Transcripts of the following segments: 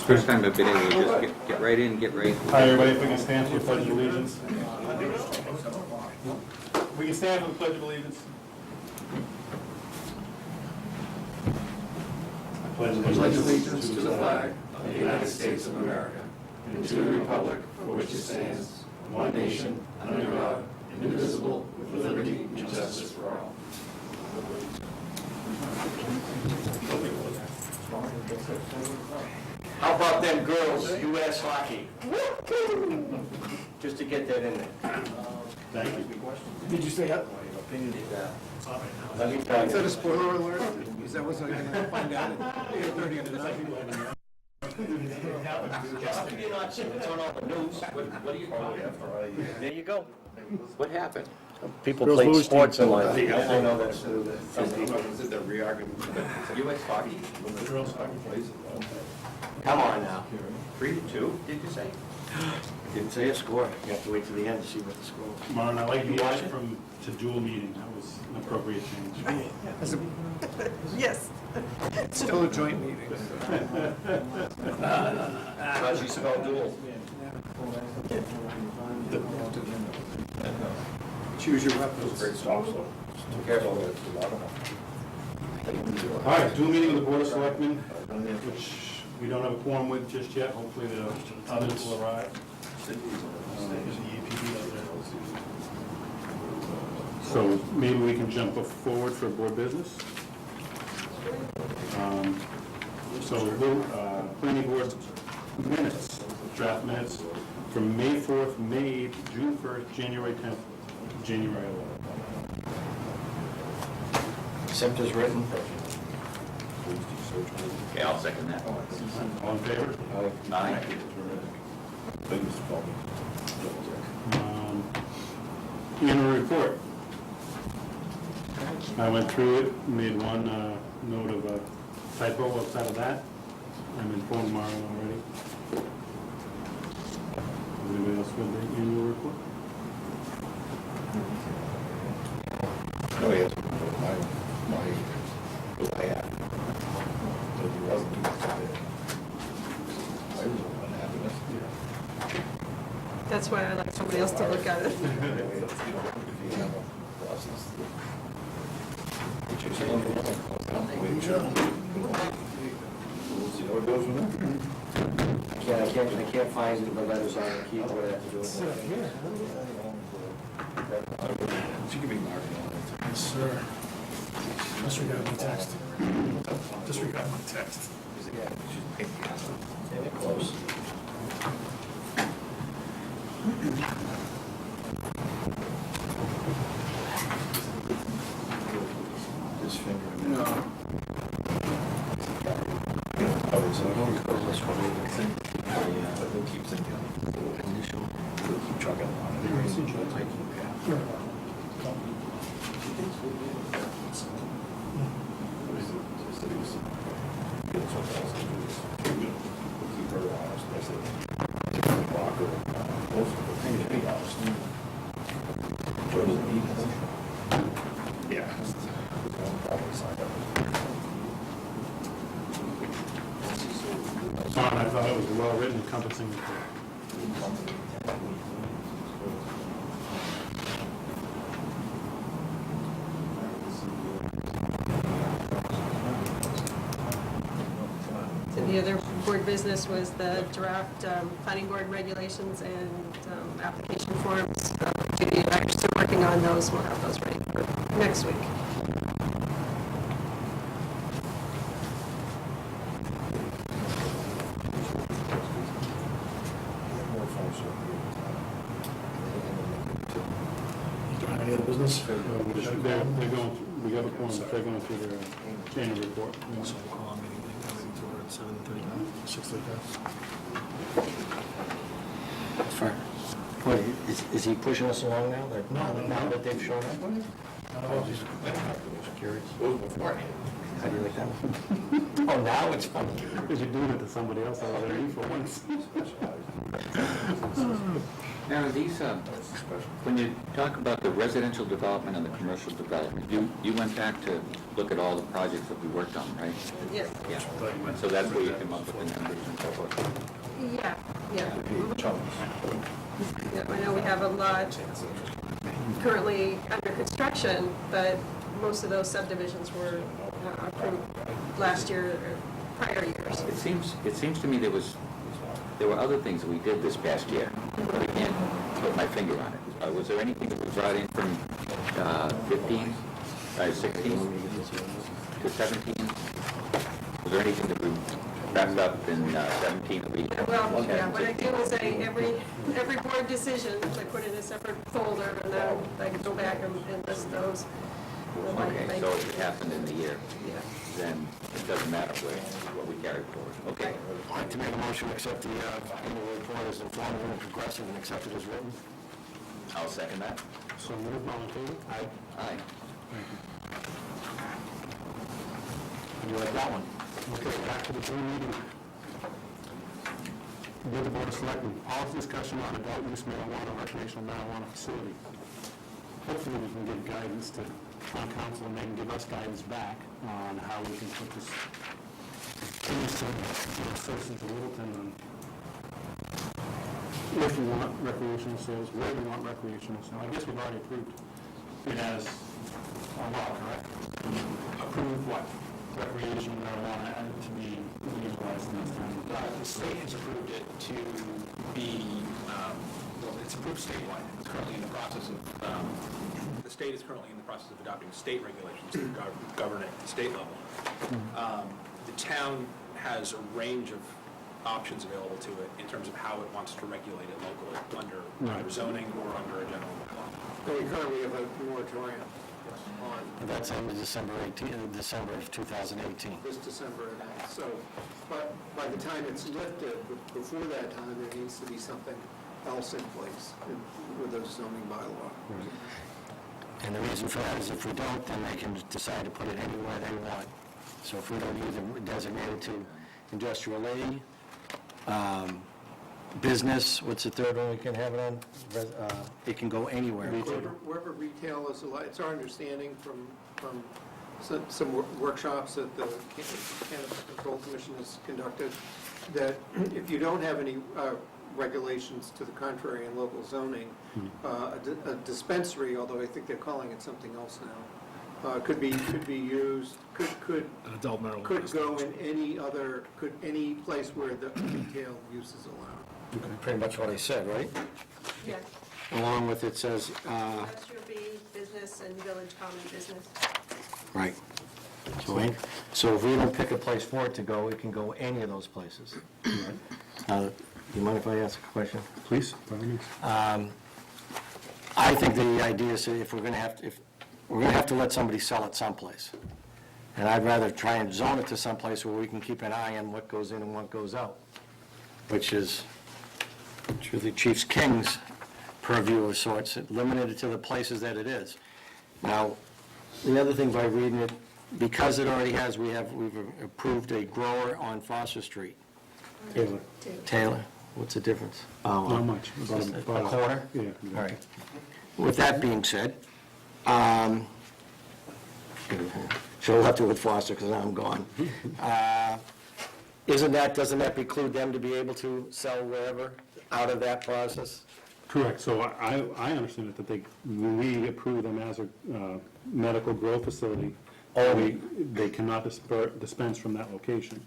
First time I've been able to just get right in, get right. Hi, everybody, if we can stand for the Pledge of Allegiance. We can stand for the Pledge of Allegiance. I pledge allegiance to the flag of the United States of America and to the republic for which it stands, one nation, under God, indivisible, with liberty and justice for all. How about them girls, U.S. hockey? Just to get that in there. Thank you. Did you say that? Let me tell Is that a you. spoiler alert? Is that what's going to find out at 8:30 tonight? How can you not see? It's on all the news. What are you talking about? There you go. What happened? People Girls played lose sports in team. life. I know that's Is it the re-argument? U.S. hockey? Come on now. 3-2, did you say? Didn't say a score. You have to wait till the end to see what the score was. Martin, I like the watch from to dual meeting. That was an appropriate change. Yes. Still a joint meeting. How'd you spell duel? Choose your weapons. All right, dual meeting of the Board of Selectmen, which we don't have a quorum with just yet. Hopefully the others will arrive. So maybe we can jump forward for board business. Planning board minutes, draft minutes from May 4th, May 8th, June 1st, January 10th, January 11th. Except as written. Okay, I'll second that. All in favor? Aye. Annual report. I went through it, made one note of a typo outside of that. I'm informed Marlon already. Is anybody else with the annual report? No, yes. I had. But he wasn't doing it. I was unhappiness. That's why I like somebody else to look at it. I can't find the letters on the keyboard. I have to do it. She could be marked on it. Yes, sir. Disregard my text. Disregard my text. Close. This finger. No. Oh, so I don't recall this one either. But they'll keep thinking. They'll keep chugging on it. Keep her honest. That's it. Block her. Both of them. Be honest. Yeah. Probably signed up. Marlon, I thought it was well written, encompassing the So the other board business was the draft planning board regulations and application forms. Judy and I are still working on those. We'll have those ready for next week. You doing any other business? They're going, we got a quorum, but they're going through their annual report. So we'll call a meeting coming toward 7:35, 6:35. That's fine. What, is he pushing us along now? No. Now that they've shown up? Just Curious. It was beforehand. How do you like that one? Oh, now it's funny. Because you're doing it to somebody else other than you for once. Now, these, when you talk about the residential development and the commercial development, you went back to look at all the projects that we worked on, right? Yes, Yeah. So that's where you come up with the numbers and so forth. yeah, yeah. Yeah, I know we have a lot currently under construction, but most of those subdivisions were approved last year or prior years. It seems to me there were other things that we did this past year, but I can't put my finger on it. Was there anything that we brought in from 16 to 17? Was there anything that we wrapped up in 17 that we? Well, yeah, what I do is every board decision, I put in a separate folder, and then I can go back and list those. Okay, so if it happened in the year, Yeah. then it doesn't matter what we carried forward. Okay. I'd like to make a motion to accept the annual report as informative and progressive and accept it as written. I'll second that. So moved, all in favor? Aye. Aye. How do you like that one? Okay, back to the June meeting. With the Board of Selectmen, policy discussion on adult use marijuana, recreational marijuana facility. Hopefully we can give guidance to town council and they can give us guidance back on how we can put this case to citizens of Littleton on if we want recreational sales, where we want recreational sales. I guess we've already approved it as a law, correct? Approved what? Recreational marijuana to be legalized in this town. The state has approved it to be, well, it's approved statewide. It's currently in the process of, the state is currently in the process of adopting state regulations to govern it at the state level. The town has a range of options available to it in terms of how it wants to regulate it locally, under zoning or under a general law. We currently have a moratorium on That's ended December of 2018. this December. So, but by the time it's lifted, before that time, there needs to be something else in place with a zoning bylaw. And the reason for that is if we don't, then they can decide to put it anywhere they want. So if we don't either designate it to industrial A, business, what's the third one we can have it on? It can go anywhere. Wherever retail is allowed, it's our understanding from some workshops that the Cannabis Control Commission has conducted, that if you don't have any regulations to the contrary in local zoning, a dispensary, although I think they're calling it something else now, could be used, could An adult marijuana. could go in any place where the retail use is allowed. Pretty much what I said, right? Yeah, Along with it says, industrial B, business, and village common business. right. So if we don't pick a place for it to go, it can go any of those places. Do you mind if I ask a question? Please, by all means. I think the idea is if we're going to have to let somebody sell it someplace. And I'd rather try and zone it to someplace where we can keep an eye on what goes in and what goes out, which is the Chief's King's purview of sorts, limited it to the places that it is. Now, the other thing by reading it, because it already has, we've approved a grower on Foster Street. Taylor. Taylor, what's the difference? Not much. Just a corner? Yeah. All right. With that being said, she'll have to with Foster because now I'm gone. Doesn't that preclude them to be able to sell wherever out of that process? Correct. So I understand it that when we approve them as a medical grow facility, they cannot dispense from that location.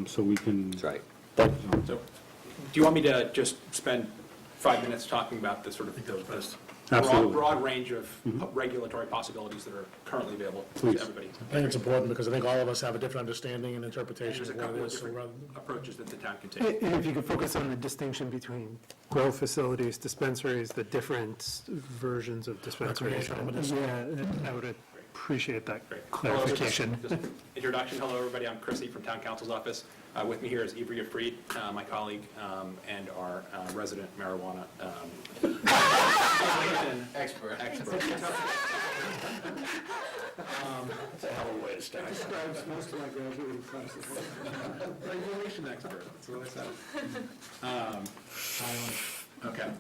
So we can. That's right. So, do you want me to just spend 5 minutes talking about the sort of the Absolutely. broad range of regulatory possibilities that are currently available Please. to everybody? I think it's important because I think all of us have a different understanding and And interpretation there's a of what couple it of is. So different rather- approaches that the town can take. And if you could focus on the distinction between grow facilities, dispensaries, the different versions of dispensaries. Yeah, I would appreciate that Great. clarification. Just introduction. Hello, everybody. I'm Chrissy from Town Council's office. With me here is Ibria Freed, my colleague, and our resident marijuana expert. That's a hell of a way to start. Describes most of my graduating classes. Regulation expert. That's what I said. Okay.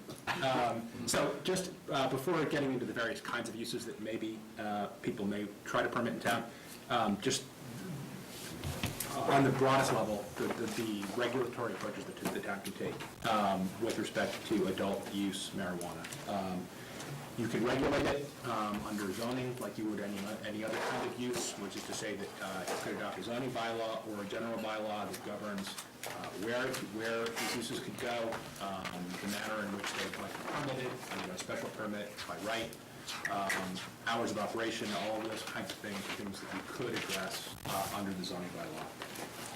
So just before getting into the various kinds of uses that maybe people may try to permit in town, just on the broadest level, the regulatory approaches that the town can take with respect to adult use marijuana. You can regulate it under zoning like you would any other kind of use, which is to say that you could adopt a zoning bylaw or a general bylaw that governs where these uses could go, the manner in which they might be permitted, under a special permit by right, hours of operation, all of those kinds of things that you could address under the zoning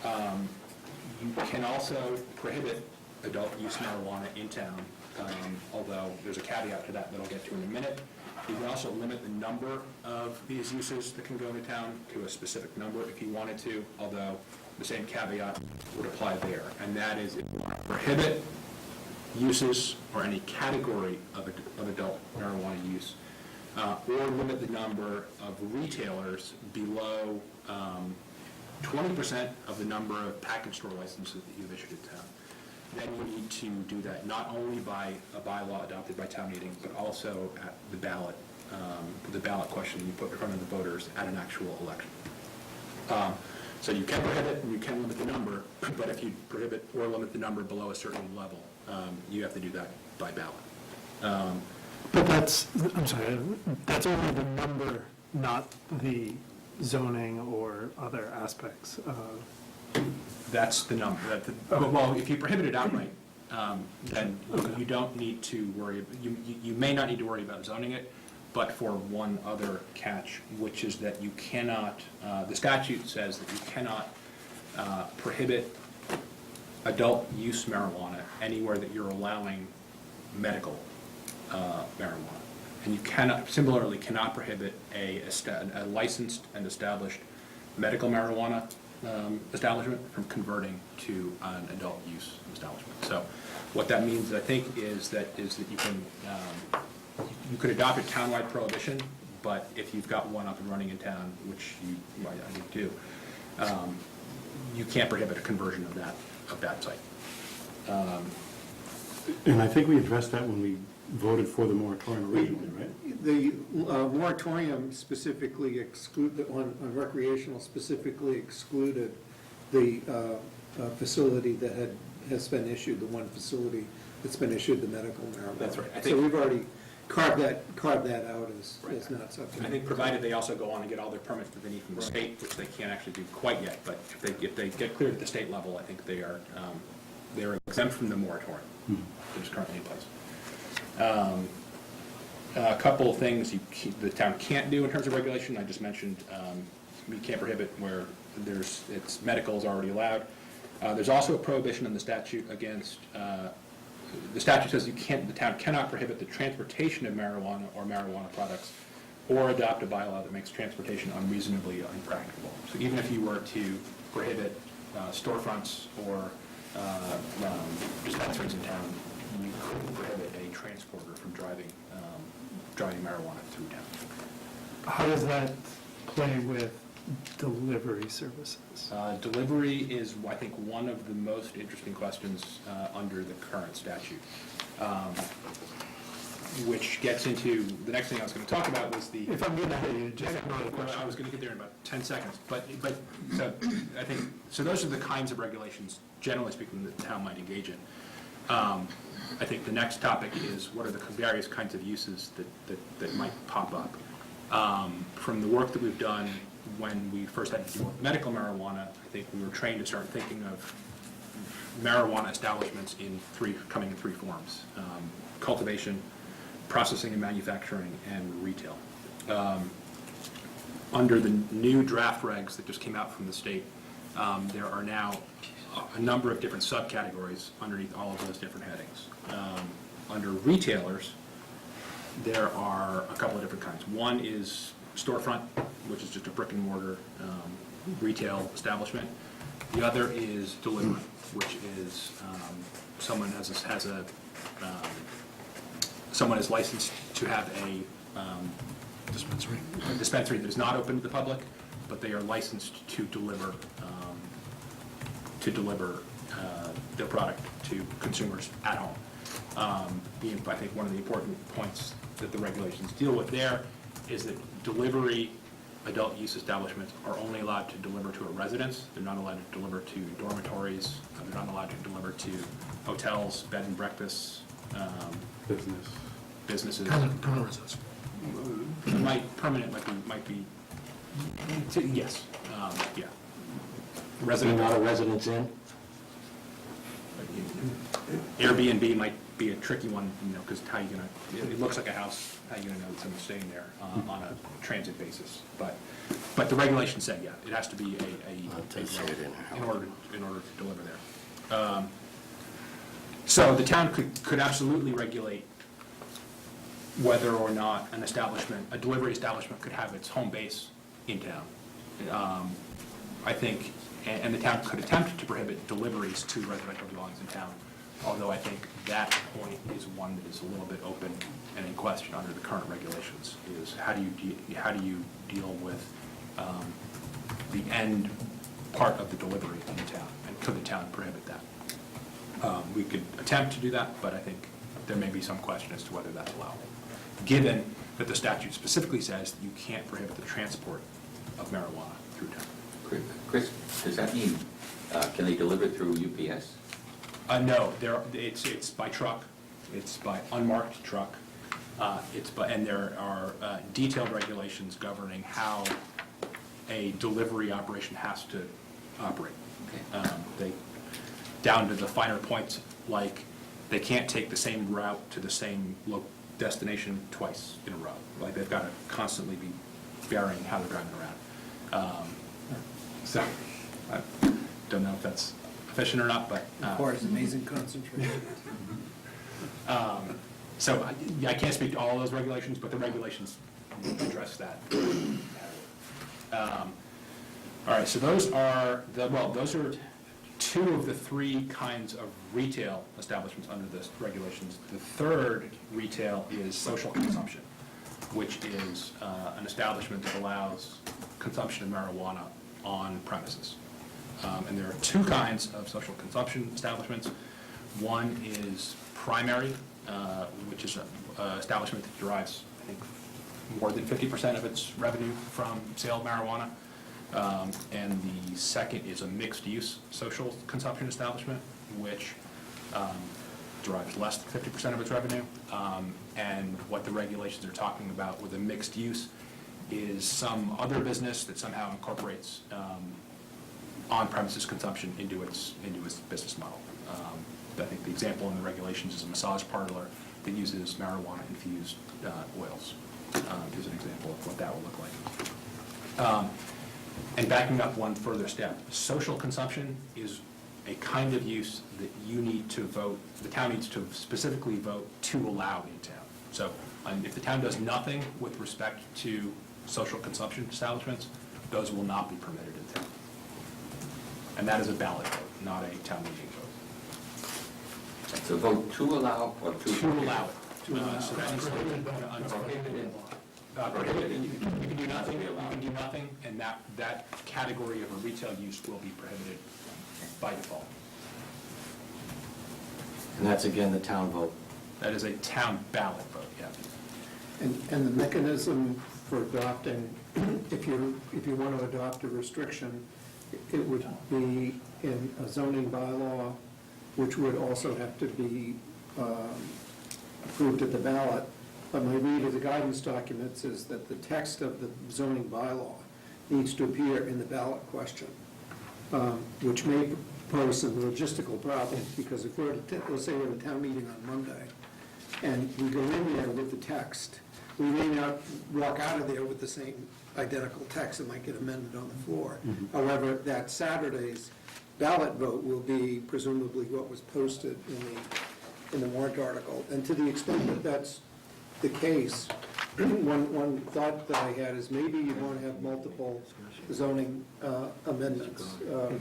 bylaw. You can also prohibit adult use marijuana in town, although there's a caveat to that I'll get to in a minute. You can also limit the number of these uses that can go into town to a specific number if you wanted to, although the same caveat would apply there, and that is if you want to prohibit uses or any category of adult marijuana use, or limit the number of retailers below 20% of the number of package store licenses that you've issued in town. Then you need to do that not only by a bylaw adopted by town meeting, but also at the ballot question you put in front of the voters at an actual election. So you can prohibit and you can limit the number, but if you prohibit or limit the number below a certain level, you have to do that by ballot. But that's, I'm sorry, that's only the number, not the zoning or other aspects of. That's the number. Well, if you prohibit it outright, then you don't need to worry, you may not need to worry about zoning it, but for one other catch, which is that you cannot, the statute says that you cannot prohibit adult use marijuana anywhere that you're allowing medical marijuana. And you similarly cannot prohibit a licensed and established medical marijuana establishment from converting to an adult use establishment. So what that means, I think, is that you can you could adopt a townwide prohibition, but if you've got one up and running in town, which I think do, you can't prohibit a conversion of that site. And I think we addressed that when we voted for the moratorium originally, right? The moratorium specifically on recreational specifically excluded the facility that has been issued, the one facility that's been issued the medical marijuana. That's right. So we've already carved that out as not subject. I think provided they also go on and get all their permits that they need from the state, which they can't actually do quite yet, but if they get cleared at the state level, I think they are exempt from the moratorium that is currently in place. A couple of things the town can't do in terms of regulation. I just mentioned we can't prohibit where it's medical is already allowed. There's also a prohibition in the statute against. The statute says the town cannot prohibit the transportation of marijuana or marijuana products, or adopt a bylaw that makes transportation unreasonably impracticable. So even if you were to prohibit storefronts or dispensaries in town, you couldn't prohibit a transporter from driving marijuana through town. How does that play with delivery services? Delivery is, I think, one of the most interesting questions under the current statute, which gets into, the next thing I was going to talk about was the... If I'm getting ahead of you, just another question. I was going to get there in about 10 seconds, but so I think, so those are the kinds of regulations, generally speaking, that the town might engage in. I think the next topic is what are the various kinds of uses that might pop up. From the work that we've done when we first had to deal with medical marijuana, I think we were trained to start thinking of marijuana establishments coming in three forms: cultivation, processing and manufacturing, and retail. Under the new draft regs that just came out from the state, there are now a number of different subcategories underneath all of those different headings. Under retailers, there are a couple of different kinds. One is storefront, which is just a brick and mortar retail establishment. The other is delivery, which is someone someone is licensed to have a dispensary that is not open to the public, but they are licensed to deliver their product to consumers at home. I think one of the important points that the regulations deal with there is that delivery adult use establishments are only allowed to deliver to a residence. They're not allowed to deliver to dormitories. They're not allowed to deliver to hotels, bed and breakfasts, businesses. Permanent residence. Permanent might be, yes, yeah. Resident, not a residence in? Airbnb might be a tricky one, because how you gonna, it looks like a house, how you gonna know that someone's staying there on a transit basis? But the regulations say, yeah, it has to be in order to deliver there. So the town could absolutely regulate whether or not a delivery establishment could have its home base in town. I think, and the town could attempt to prohibit deliveries to residential dwellings in town, although I think that point is one that is a little bit open and in question under the current regulations, is how do you deal with the end part of the delivery in town, and could the town prohibit that? We could attempt to do that, but I think there may be some question as to whether that's allowable, given that the statute specifically says that you can't prohibit the transport of marijuana through town. Chris, does that mean, can they deliver through UPS? No, it's by truck, it's by unmarked truck, and there are detailed regulations governing how a delivery operation has to operate. Okay. Down to the finer points, like they can't take the same route to the same destination twice in a row. Like they've got to constantly be varying how they're driving around. So, I don't know if that's efficient or not, but. Requires amazing concentration. So I can't speak to all of those regulations, but the regulations address that. All right, so those are two of the three kinds of retail establishments under the regulations. The third retail is social consumption, which is an establishment that allows consumption of marijuana on premises. And there are two kinds of social consumption establishments. One is primary, which is an establishment that derives, I think, more than 50% of its revenue from sale of marijuana. And the second is a mixed-use social consumption establishment, which derives less than 50% of its revenue. And what the regulations are talking about with a mixed use is some other business that somehow incorporates on-premises consumption into its business model. I think the example in the regulations is a massage parlor that uses marijuana-infused oils. Is an example of what that will look like. And backing up one further step, social consumption is a kind of use that you need to vote, the town needs to specifically vote to allow in town. So if the town does nothing with respect to social consumption establishments, those will not be permitted in town. And that is a ballot vote, not a town meeting vote. It's a vote to allow or to? To allow it. So that means Prohibited. prohibited. You can do nothing, and that category of a retail use will be prohibited by default. And that's again the town vote. That is a town ballot vote, yeah. And the mechanism for adopting, if you want to adopt a restriction, it would be in a zoning bylaw, which would also have to be approved at the ballot. But my read of the guidance documents is that the text of the zoning bylaw needs to appear in the ballot question, which may pose some logistical problems, because if we're at, let's say we're at a town meeting on Monday, and we go in there with the text, we may not walk out of there with the same identical text that might get amended on the floor. However, that Saturday's ballot vote will be presumably what was posted in the warrant article. And to the extent that that's the case, one thought that I had is maybe you want to have multiple zoning amendments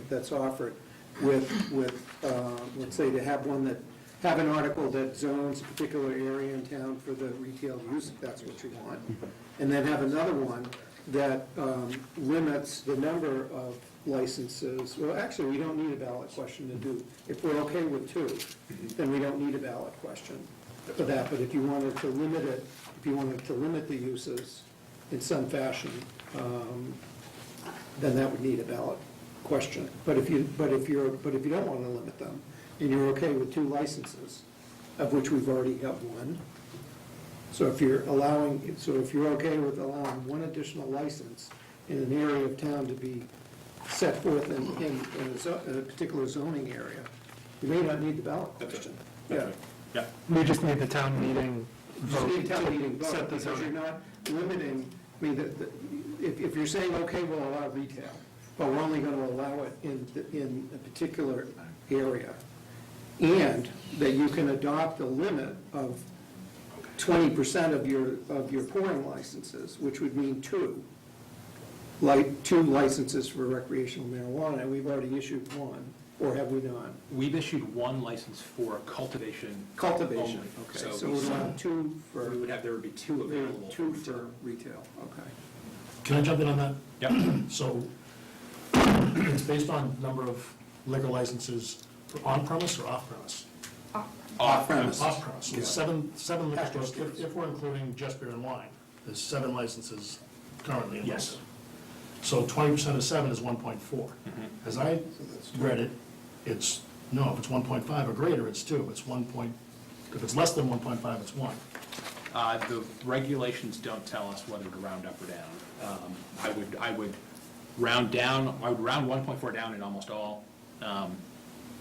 that's offered with let's say, to have one that, have an article that zones a particular area in town for the retail use, if that's what you want, and then have another one that limits the number of licenses. Well, actually, we don't need a ballot question to do. If we're okay with 2, then we don't need a ballot question for that. But if you wanted to limit it, if you wanted to limit the uses in some fashion, then that would need a ballot question. But if you don't want to limit them, and you're okay with 2 licenses, of which we've already got 1, so if you're okay with allowing 1 additional license in an area of town to be set forth in a particular zoning area, you may not need the ballot question. Yeah. Yeah. We just need the town meeting You just vote need a town meeting to vote, set the because you're zoning. not limiting, I mean, if you're saying, okay, we'll allow retail, but we're only going to allow it in a particular area, and that you can adopt a limit of 20% of your pouring licenses, which would mean 2 licenses for recreational marijuana, and we've already issued 1, or have we not? We've issued 1 license for cultivation. Cultivation, only. okay, so we'll allow 2 for, There would be 2 available. 2 for retail, okay. Can I jump in on that? Yeah. So it's based on number of liquor licenses for on-premise or off-premise? Off-premise. Off-premise, so Yeah. seven liquor Package stores, stores. if we're including just beer and wine, there's 7 licenses currently in Yes. Wilton. So 20% of 7 is 1.4. As I read it, if it's 1.5 or greater, it's 2. If it's less than 1.5, it's 1. The regulations don't tell us whether to round up or down. I would round down, I would round 1.4 down in almost all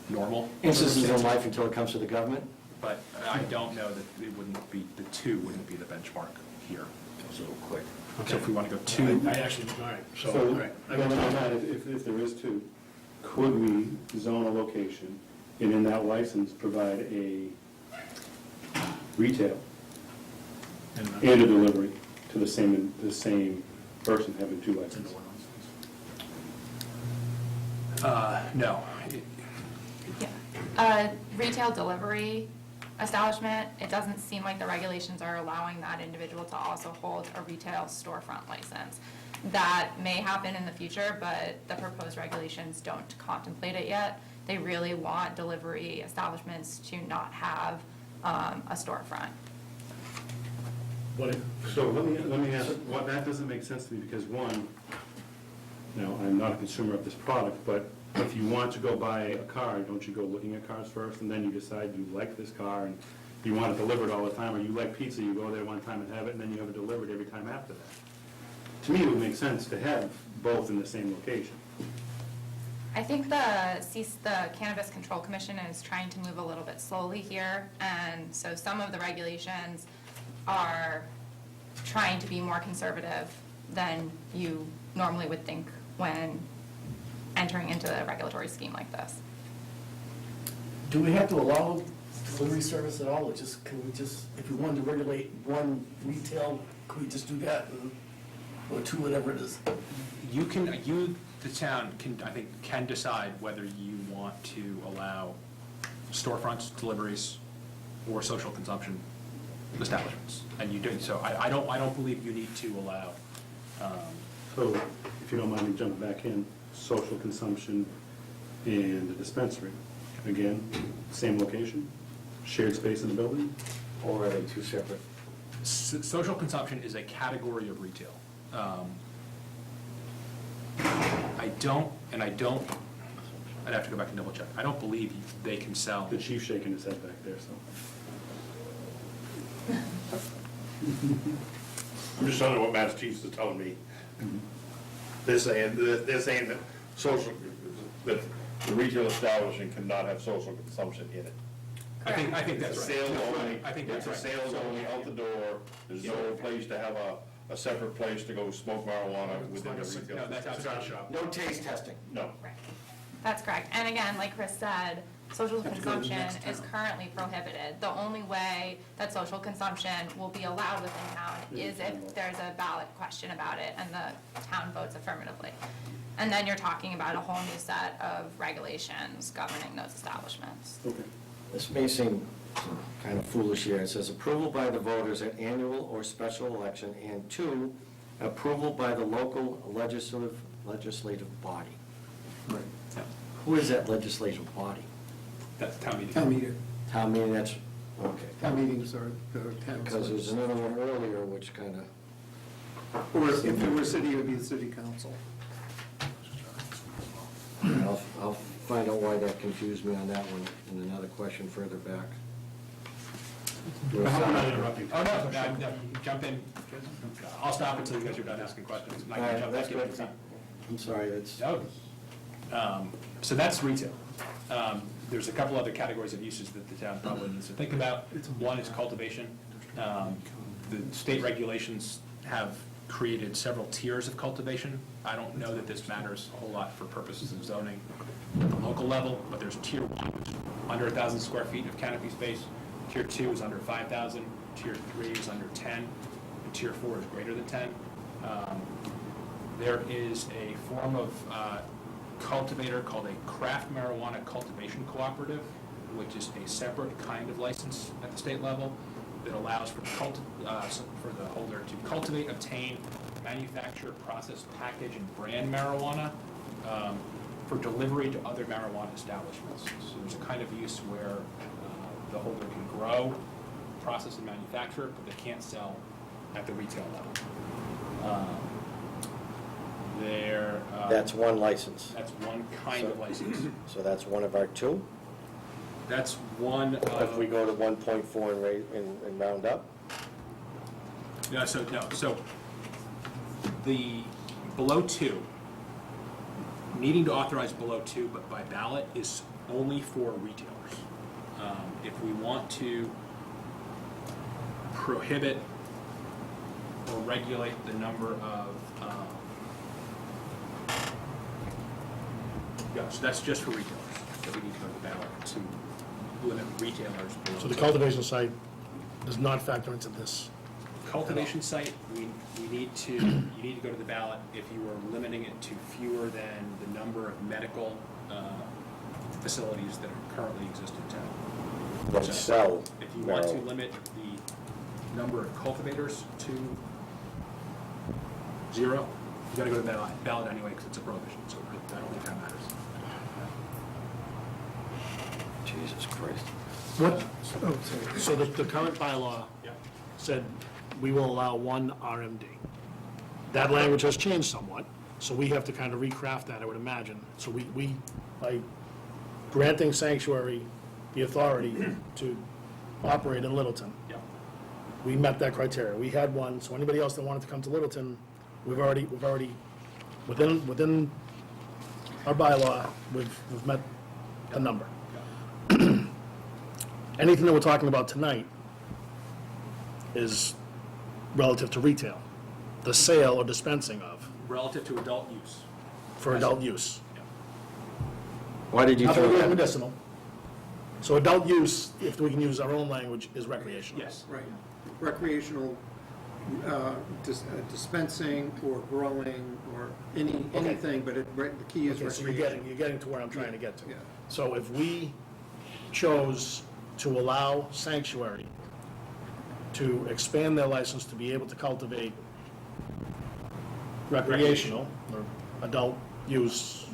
normal. Instances in life until it comes to the government? But I don't know that it wouldn't be, the 2 wouldn't be the benchmark here. So quick. So if we want to go 2. I actually, all right, so, all So, right. then on that, if there is 2, could we zone a location and in that license provide a retail and a delivery to the same person having 2 licenses? No. Retail delivery establishment, it doesn't seem like the regulations are allowing that individual to also hold a retail storefront license. That may happen in the future, but the proposed regulations don't contemplate it yet. They really want delivery establishments to not have a storefront. So let me ask, that doesn't make sense to me, because one, I'm not a consumer of this product, but if you want to go buy a car, don't you go looking at cars first, and then you decide you like this car, and you want it delivered all the time, or you like pizza, you go there one time and have it, and then you have it delivered every time after that? To me, it would make sense to have both in the same location. I think the Cannabis Control Commission is trying to move a little bit slowly here, and so some of the regulations are trying to be more conservative than you normally would think when entering into a regulatory scheme like this. Do we have to allow delivery service at all, or can we just, if we wanted to regulate one retail, could we just do that, or 2, whatever it is? The town can decide whether you want to allow storefronts, deliveries, or social consumption establishments. And you do, so I don't believe you need to allow. So, if you don't mind me jumping back in, social consumption and the dispensary, again, same location, shared space in the building? Or are they 2 separate? Social consumption is a category of retail. I'd have to go back and double check. I don't believe they can sell. The chief shaking his head back there, so. I'm just telling you what Mass Chiefs is telling me. They're saying that that the retail establishment cannot have social consumption in it. I think that's right. Sales only. I think that's right. It's a sales only out the door. There's no place to have a separate place to go smoke marijuana within the retail. No, that's outside shop. No taste testing. No. Right. That's correct. And again, like Chris said, social consumption is currently prohibited. The only way that social consumption will be allowed within town is if there's a ballot question about it and the town votes affirmatively. And then you're talking about a whole new set of regulations governing those establishments. Okay. This may seem kind of foolish here. It says approval by the voters at annual or special election, and 2, approval by the local legislative body. Yeah. Who is that legislative body? That's town meeting. Town meeting, Town meeting, that's, okay. town meetings are the town. Because there's another one earlier which kind of, Or if it were city, it would be the city council. I'll find out why that confused me on that one, and another question further back. I hope I'm not interrupting. Oh, no, jump in. I'll stop until you guys are done asking questions. I'm not All gonna right, jump that's back in good. anytime. I'm sorry, it's, No. So that's retail. There's a couple other categories of uses that the town probably needs to think about. One is cultivation. The state regulations have created several tiers of cultivation. I don't know that this matters a whole lot for purposes of zoning at the local level, but there's tier 1, which is under 1,000 square feet of canopy space. Tier 2 is under 5,000. Tier 3 is under 10. And tier 4 is greater than 10. There is a form of cultivator called a craft marijuana cultivation cooperative, which is a separate kind of license at the state level that allows for the holder to cultivate, obtain, manufacture, process, package, and brand marijuana for delivery to other marijuana establishments. So there's a kind of use where the holder can grow, process, and manufacture it, but they can't sell at the retail level. that's one license. That's one kind of license. So that's one of our two? That's one of. If we go to 1.4 and rate, and round up? No, so the below 2, needing to authorize below 2, but by ballot, is only for retailers. If we want to prohibit or regulate the number of, so that's just for retailers, that we need to go to the ballot to limit retailers. below So the 2. cultivation site does not factor into this. Cultivation site, you need to go to the ballot if you are limiting it to fewer than the number of medical facilities that currently exist in town. Don't So, sell if you want to marijuana. limit the number of cultivators to 0, you gotta go to the ballot anyway, because it's a prohibition, so I don't think that matters. Jesus Christ. What, so the current bylaw Yeah. said we will allow one RMD. That language has changed somewhat, so we have to kind of recraft that, I would imagine. So we by granting Sanctuary the authority to operate in Littleton, Yeah. we met that criteria. We had one, so anybody else that wanted to come to Littleton, we've already, within our bylaw, we've met the number. Anything that we're talking about tonight is relative to retail, the sale or dispensing of, Relative to adult use. for adult use. Why did you Nothing throw to do with that? medicinal. So adult use, if we can use our own language, is recreational. Yes. Right. Recreational dispensing or growing or anything, but the key is Okay, so recreation. you're getting to where I'm trying to get to. Yeah. So if we chose to allow Sanctuary to expand their license to be able to cultivate recreational or adult use,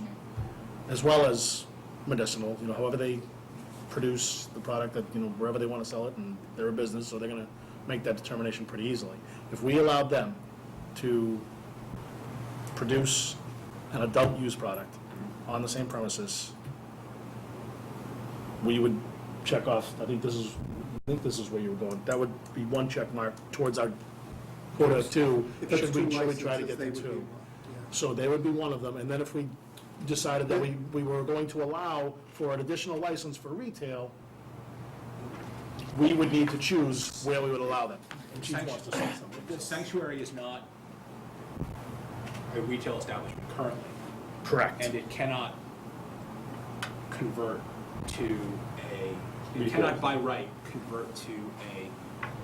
as well as medicinal, however they produce the product that, wherever they want to sell it, and they're a business, so they're going to make that determination pretty easily. If we allowed them to produce an adult use product on the same premises, we would check off, I think this is where you were going. That would be one check mark towards our quota of 2. If there's Should two we try to licenses, get they to would be 2? one. So they would be one of them, and then if we decided that we were going to allow for an additional license for retail, we would need to choose where we would allow them. And Chief wants to say something. The Sanctuary is not a retail establishment currently. Correct. And it cannot convert to it cannot by right convert to a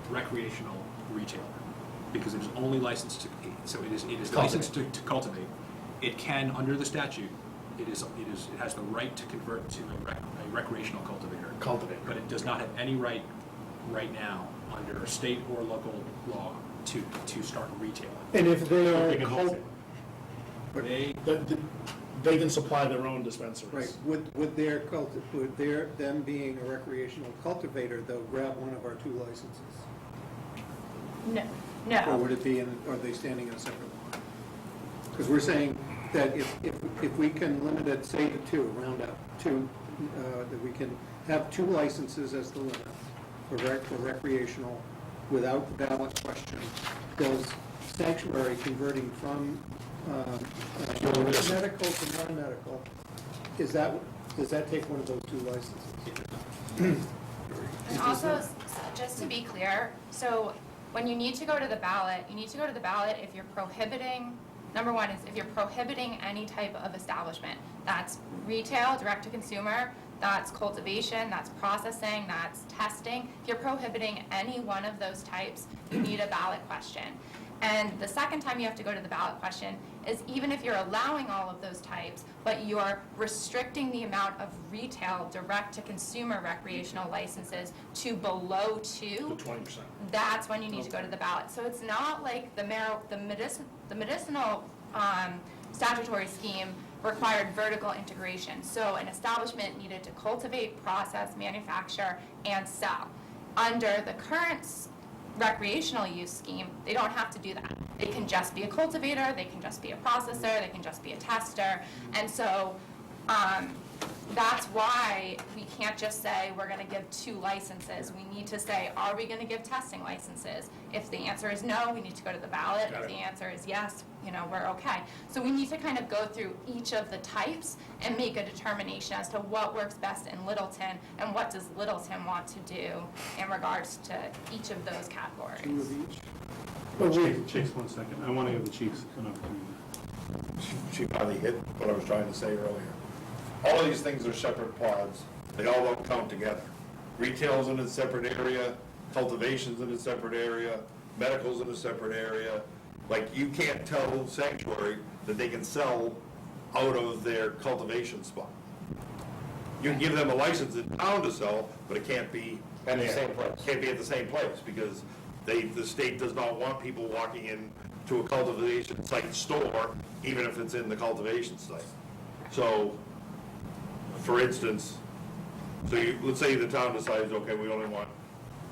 recreational retailer, because it is only licensed to, so it is licensed to cultivate. It can, under the statute, it has the right to convert to a recreational cultivator. Cultivate. But it does not have any right now, under state or local law, to start retailing. And if they They are, can cult- They, They can supply their own dispensaries. Right, would them being a recreational cultivator, they'll grab one of our 2 licenses? No, Or no. would it be are they standing in a separate line? Because we're saying that if we can limit it, say to 2, round up, 2, that we can have 2 licenses as the limit for recreational without the ballot question, does sanctuary converting from medical to non-medical, does that take one of those 2 licenses? And also, just to be clear, so when you need to go to the ballot, you need to go to the ballot if you're prohibiting, number one is if you're prohibiting any type of establishment. That's retail, direct to consumer, that's cultivation, that's processing, that's testing. If you're prohibiting any one of those types, you need a ballot question. And the second time you have to go to the ballot question is even if you're allowing all of those types, but you're restricting the amount of retail direct-to-consumer recreational licenses to below 2, 20%. that's when you need to go to the ballot. So it's not like the medicinal statutory scheme required vertical integration. So an establishment needed to cultivate, process, manufacture, and sell. Under the current recreational use scheme, they don't have to do that. They can just be a cultivator, they can just be a processor, they can just be a tester. And so that's why we can't just say we're going to give 2 licenses. We need to say, are we going to give testing licenses? If the answer is no, we need to go to the ballot. If the answer is yes, we're okay. So we need to kind of go through each of the types and make a determination as to what works best in Littleton and what does Littleton want to do in regards to each of those 2 categories. of each? Chiefs, 1 second. I want to give the chiefs an opportunity. She finally hit what I was trying to say earlier. All of these things are separate pods. They all don't count together. Retail's in a separate area, cultivation's in a separate area, medical's in a separate area. Like, you can't tell Sanctuary that they can sell out of their cultivation spot. You can give them a license in town to sell, but it can't be At the same place. Can't be at the same place, because the state does not want people walking in to a cultivation site store, even if it's in the cultivation site. So, for instance, let's say the town decides, okay, we only want,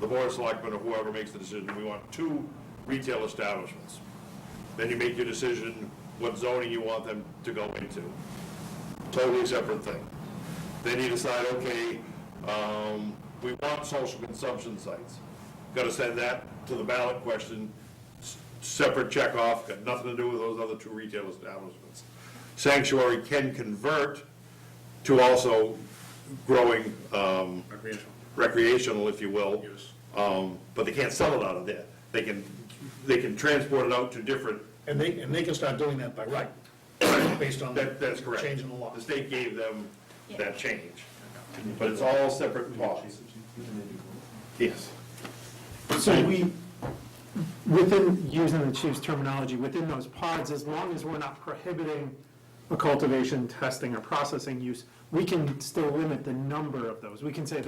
the board of selectmen or whoever makes the decision, we want 2 retail establishments. Then you make your decision what zoning you want them to go into. Totally separate thing. Then you decide, okay, we want social consumption sites. Got to send that to the ballot question, separate checkoff, got nothing to do with those other 2 retail establishments. Sanctuary can convert to also growing recreational, if you will, but they can't sell it out of there. They can transport it out to different. And they can start doing that by right, based on That's correct. change in the law. The state gave them that change, but it's all separate pods. Yes. so within, using the chief's terminology, within those pods, as long as we're not prohibiting a cultivation, testing, or processing use, we can still limit the number of those. We can say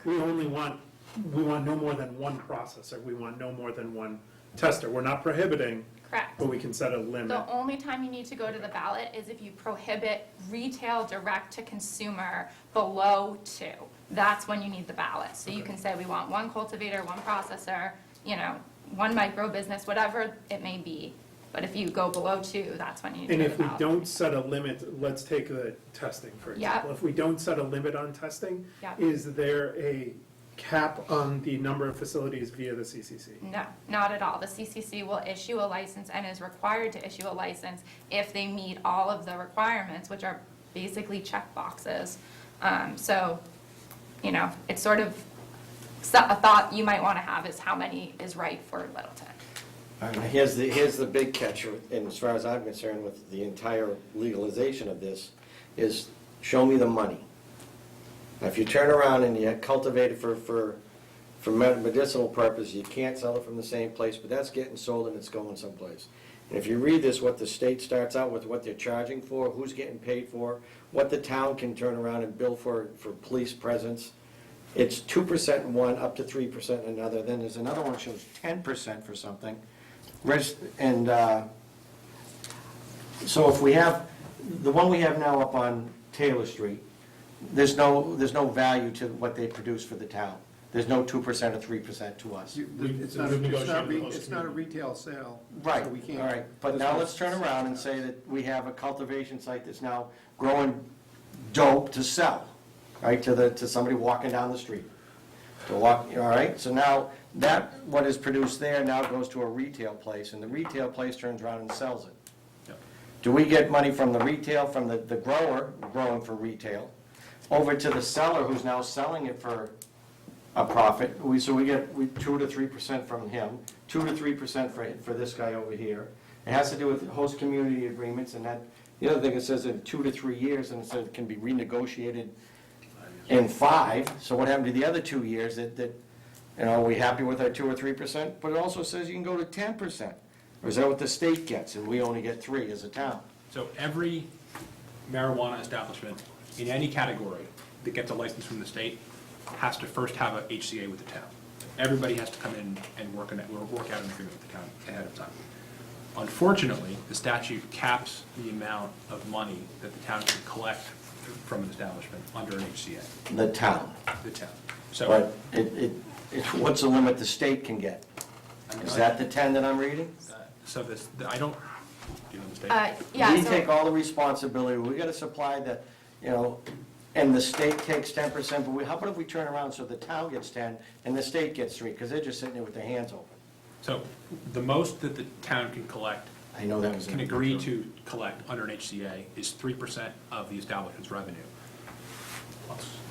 we want no more than 1 processor, we want no more than 1 tester. We're not prohibiting, Correct. but we can set a limit. The only time you need to go to the ballot is if you prohibit retail direct to consumer below 2. That's when you need the ballot. So you can say we want 1 cultivator, 1 processor, 1 micro business, whatever it may be. But if you go below 2, that's when you need to And go to if the we ballot. don't set a limit, let's take the testing, for example. Yep. If we don't set a limit on testing, Yep. is there a cap on the number of facilities via the CCC? No, not at all. The CCC will issue a license and is required to issue a license if they meet all of the requirements, which are basically check boxes. So, it's sort of a thought you might want to have is how many is right for Littleton. Here's the big catch, and as far as I'm concerned with the entire legalization of this, is show me the money. Now, if you turn around and you cultivate it for medicinal purpose, you can't sell it from the same place, but that's getting sold and it's going someplace. And if you read this, what the state starts out with, what they're charging for, who's getting paid for, what the town can turn around and bill for police presence, it's 2% in one, up to 3% in another. Then there's another one that shows 10% for something. so if we have, the one we have now up on Taylor Street, there's no value to what they produce for the town. There's no 2% or 3% to us. It's not a retail sale. Right, so we can't- all right, but now let's turn around and say that we have a cultivation site that's now growing dope to sell, right, to somebody walking down the street. To walk, all right, so now, that, what is produced there now goes to a retail place, and the retail place turns around and sells it. Yep. Do we get money from the retail, from the grower growing for retail, over to the seller who's now selling it for a profit? So we get 2 to 3% from him, 2 to 3% for this guy over here. It has to do with host community agreements, and that, the other thing, it says in 2 to 3 years, and it says it can be renegotiated in 5. So what happened to the other 2 years that, you know, are we happy with our 2 or 3%? But it also says you can go to 10%. Or is that what the state gets, and we only get 3 as a town? So every marijuana establishment in any category that gets a license from the state has to first have a HCA with the town. Everybody has to come in and work out an agreement with the town ahead of time. Unfortunately, the statute caps the amount of money that the town can collect from an establishment under an HCA, The town. the town. So, But what's the limit the state can get? Is that the 10 that I'm reading? so this, I don't, do you know the state? Yeah, We so- take all the responsibility, we gotta supply the, you know, and the state takes 10%, but how about if we turn around so the town gets 10 and the state gets 3, because they're just sitting there with their hands open? So the most that the town can collect, I know that was. can agree to collect under an HCA is 3% of the establishment's revenue.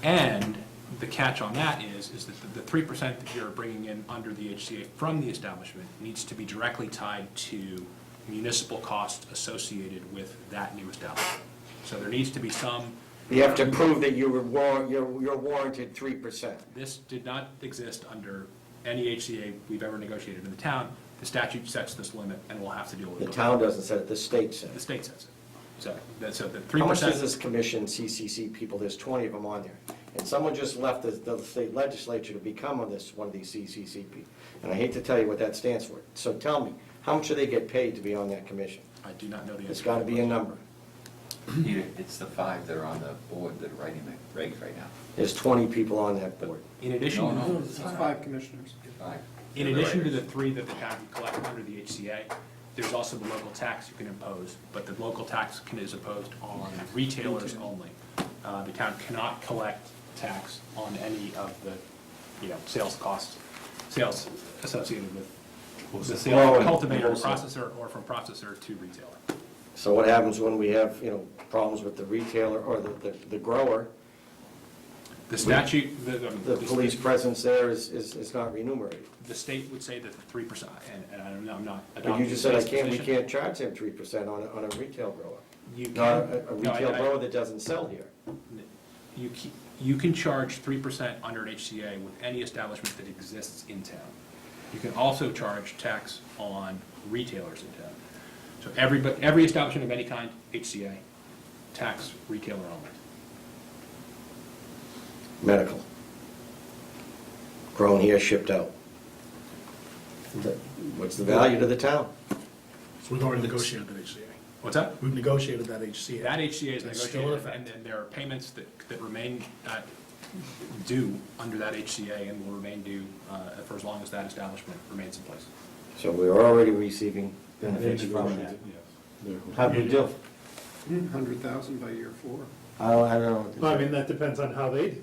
And the catch on that is that the 3% that you're bringing in under the HCA from the establishment needs to be directly tied to municipal costs associated with that new establishment. So there needs to be some. You have to prove that you're warranted 3%. This did not exist under any HCA we've ever negotiated in the town. The statute sets this limit, and we'll have to deal with The it. town doesn't set it, the state says The it. state sets it. So the 3%. How much does this commission, CCC people, there's 20 of them on there, and someone just left the state legislature to become one of these CCC people, and I hate to tell you what that stands for. So tell me, how much do they get paid to be on that commission? I do not know the answer. It's gotta be a number. Peter, it's the 5 that are on the board that are writing the regs right now. There's 20 people on that board. In addition, No, It's 5 commissioners. 5. in addition to the 3 that the town can collect under the HCA, there's also the local tax you can impose, but the local tax is imposed on retailers only. The town cannot collect tax on any of the, sales costs, sales associated with the sale of cultivator to processor or from processor to retailer. So what happens when we have, problems with the retailer or the grower? The statute, The police presence there is not remunerated. the state would say that the 3%, and I'm not But adopting you the just said state's we position. can't charge them 3% on a retail grower. You Not can, a no, retail grower that doesn't sell here. You can charge 3% under an HCA with any establishment that exists in town. You can also charge tax on retailers in town. So every establishment of any kind, HCA, tax retailer only. Medical. Grown here, shipped out. What's the value to the town? So we've already negotiated that HCA. What's that? We've negotiated that HCA. That HCA is That's still in negotiated, effect. and there are payments that remain due under that HCA and will remain due for as long as that establishment remains in place. So we're already receiving benefits from that. How do we do? 100,000 by year 4. I don't know. Well, I mean, that depends on how they do.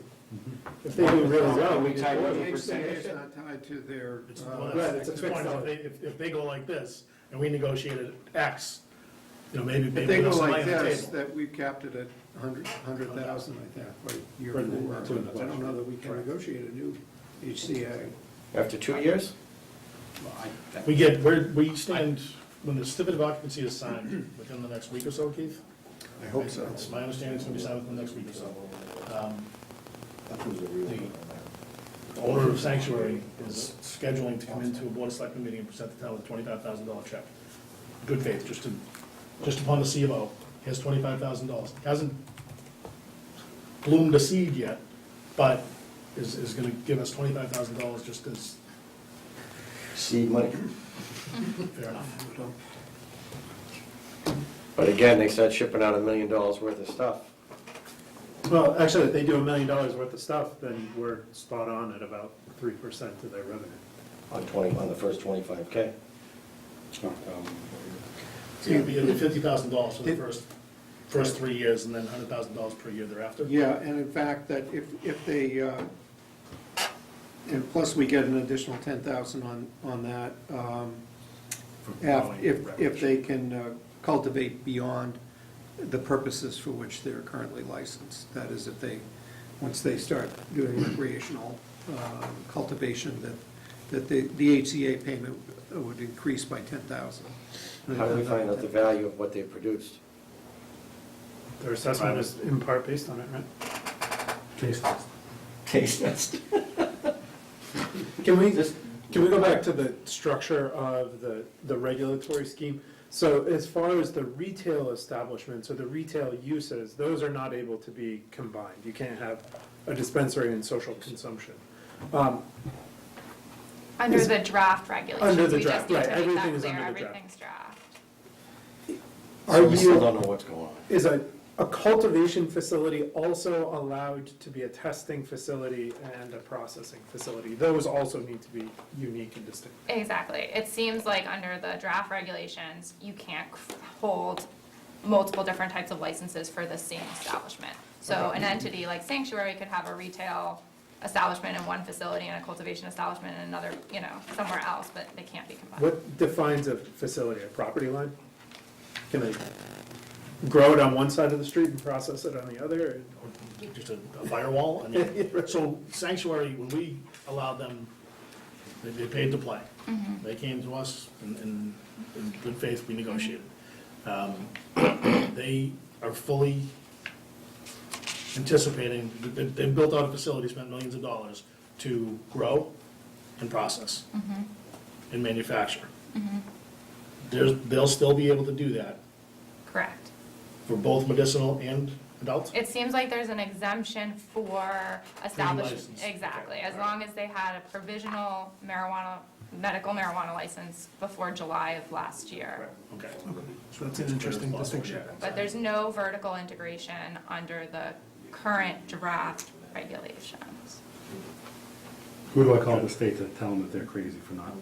If they do really well, we We can tied afford The it. HCA is not tied to their, Right, it's a fixed point out, number. if they go like this, and we negotiated X, maybe if maybe they go there's some like money on the this, table. that we've capped it at 100,000, I think, by year 4. I don't know that we can negotiate a new HCA. After 2 years? We stand, when the certificate of occupancy is signed within the next week or so, Keith? I hope so. It's my understanding it's gonna be signed within the next week or so. The owner of Sanctuary is scheduling to come into a board of selectmen meeting and present the town with a $25,000 check. Good faith, just upon the C of O, here's $25,000. Hasn't bloomed a seed yet, but is gonna give us $25,000 just as Seed money? Fair enough. But again, they start shipping out $1 million worth of stuff. Well, actually, if they do $1 million worth of stuff, then we're spot on at about 3% of their revenue. On the first 25K. So it'd be $50,000 for the first 3 years, and then $100,000 per year thereafter? Yeah, and in fact, that if they, and plus we get an additional 10,000 on that, if they can cultivate beyond the purposes for which they're currently licensed. That is, if they, once they start doing recreational cultivation, that the HCA payment would increase by 10,000. How do we find out the value of what they produced? Their assessment is in part based on it, right? Case test. Taste test. Can we go back to the structure of the regulatory scheme? So as far as the retail establishments or the retail uses, those are not able to be combined. You can't have a dispensary and social consumption. Under the draft regulations. Under the we just draft, need right, to make everything that is clear. under the draft. Everything's draft. So we still don't know what's going on. Is a cultivation facility also allowed to be a testing facility and a processing facility? Those also need to be unique and distinct. Exactly. It seems like under the draft regulations, you can't hold multiple different types of licenses for the same establishment. So an entity like Sanctuary could have a retail establishment in one facility and a cultivation establishment in another, somewhere else, but they can't be combined. What defines a facility, a property line? Can they grow it on one side of the street and process it on the other? Or just a firewall? I mean, so Sanctuary, when we allowed them, they paid to play. They came to us, and in good faith, we negotiated. They are fully anticipating, they've built out a facility, spent millions of dollars to grow and process and manufacture. They'll still be able to do that Correct. for both medicinal and adult? It seems like there's an exemption for establishments. license. Exactly, as long as they had a provisional medical marijuana license before July of last year. Okay. So that's an interesting distinction. But there's no vertical integration under the current draft regulations. Who do I call the state to tell them that they're crazy for not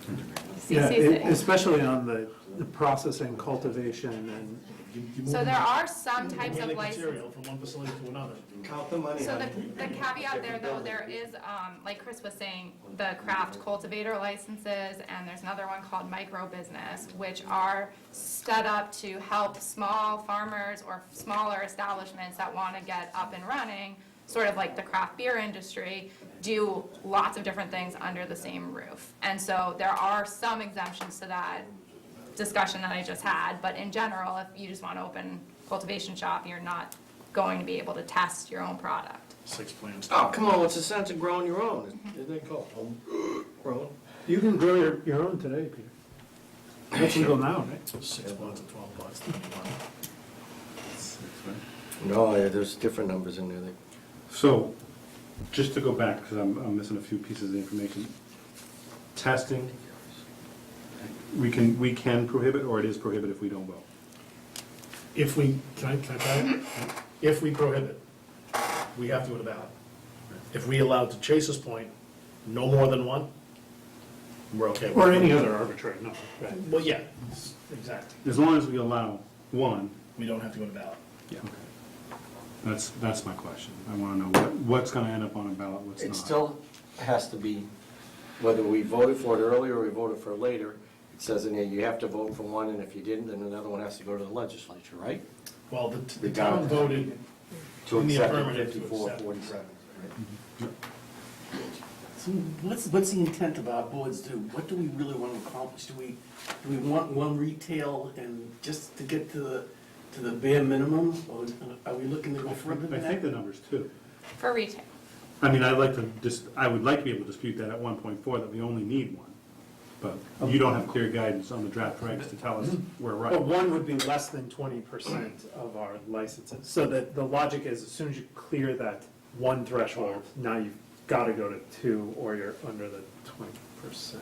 integrating? Yeah, CCC. especially on the processing, cultivation, and So there are some types of Organic licenses. material from one facility to another. Count the money. So the caveat there, though, there is, like Chris was saying, the craft cultivator licenses, and there's another one called micro business, which are set up to help small farmers or smaller establishments that want to get up and running, sort of like the craft beer industry, do lots of different things under the same roof. And so there are some exemptions to that discussion that I just had, but in general, if you just want to open a cultivation shop, you're not going to be able to test your own product. 6 plants. Oh, come on, what's the sense of growing your own? Isn't it called homegrown? you can grow your own today, Peter. That's legal now, right? 6 plants at $12. No, there's different numbers in there. So, just to go back, because I'm missing a few pieces of information. Testing, we can prohibit, or it is prohibited if we don't vote? If we, can I try it? If we prohibit, we have to go to ballot. If we allow, to Chase's point, no more than one, we're okay with it. Or any other arbitrary number, right? Well, yeah, exactly. As long as we allow one. We don't have to go to ballot. Yeah. Okay. That's my question. I want to know what's going to end up on a ballot, what's not. It still has to be, whether we voted for it earlier or we voted for it later, it says in here, you have to vote for one, and if you didn't, then another one has to go to the legislature, right? Well, the town voted To in the accept affirmative to 54, accept. 47. So what's the intent of our boards do? What do we really want to accomplish? Do we want one retail and just to get to the bare minimum? Or are we looking to go further I than think that? the number's two. For retail. I mean, I would like to be able to dispute that at 1.4, that we only need one. But you don't have clear guidance on the draft regs to tell us we're But right. one would be less than 20% of our licenses. So that the logic is, as soon as you clear that one threshold, now you've got to go to two, or you're under the 20%.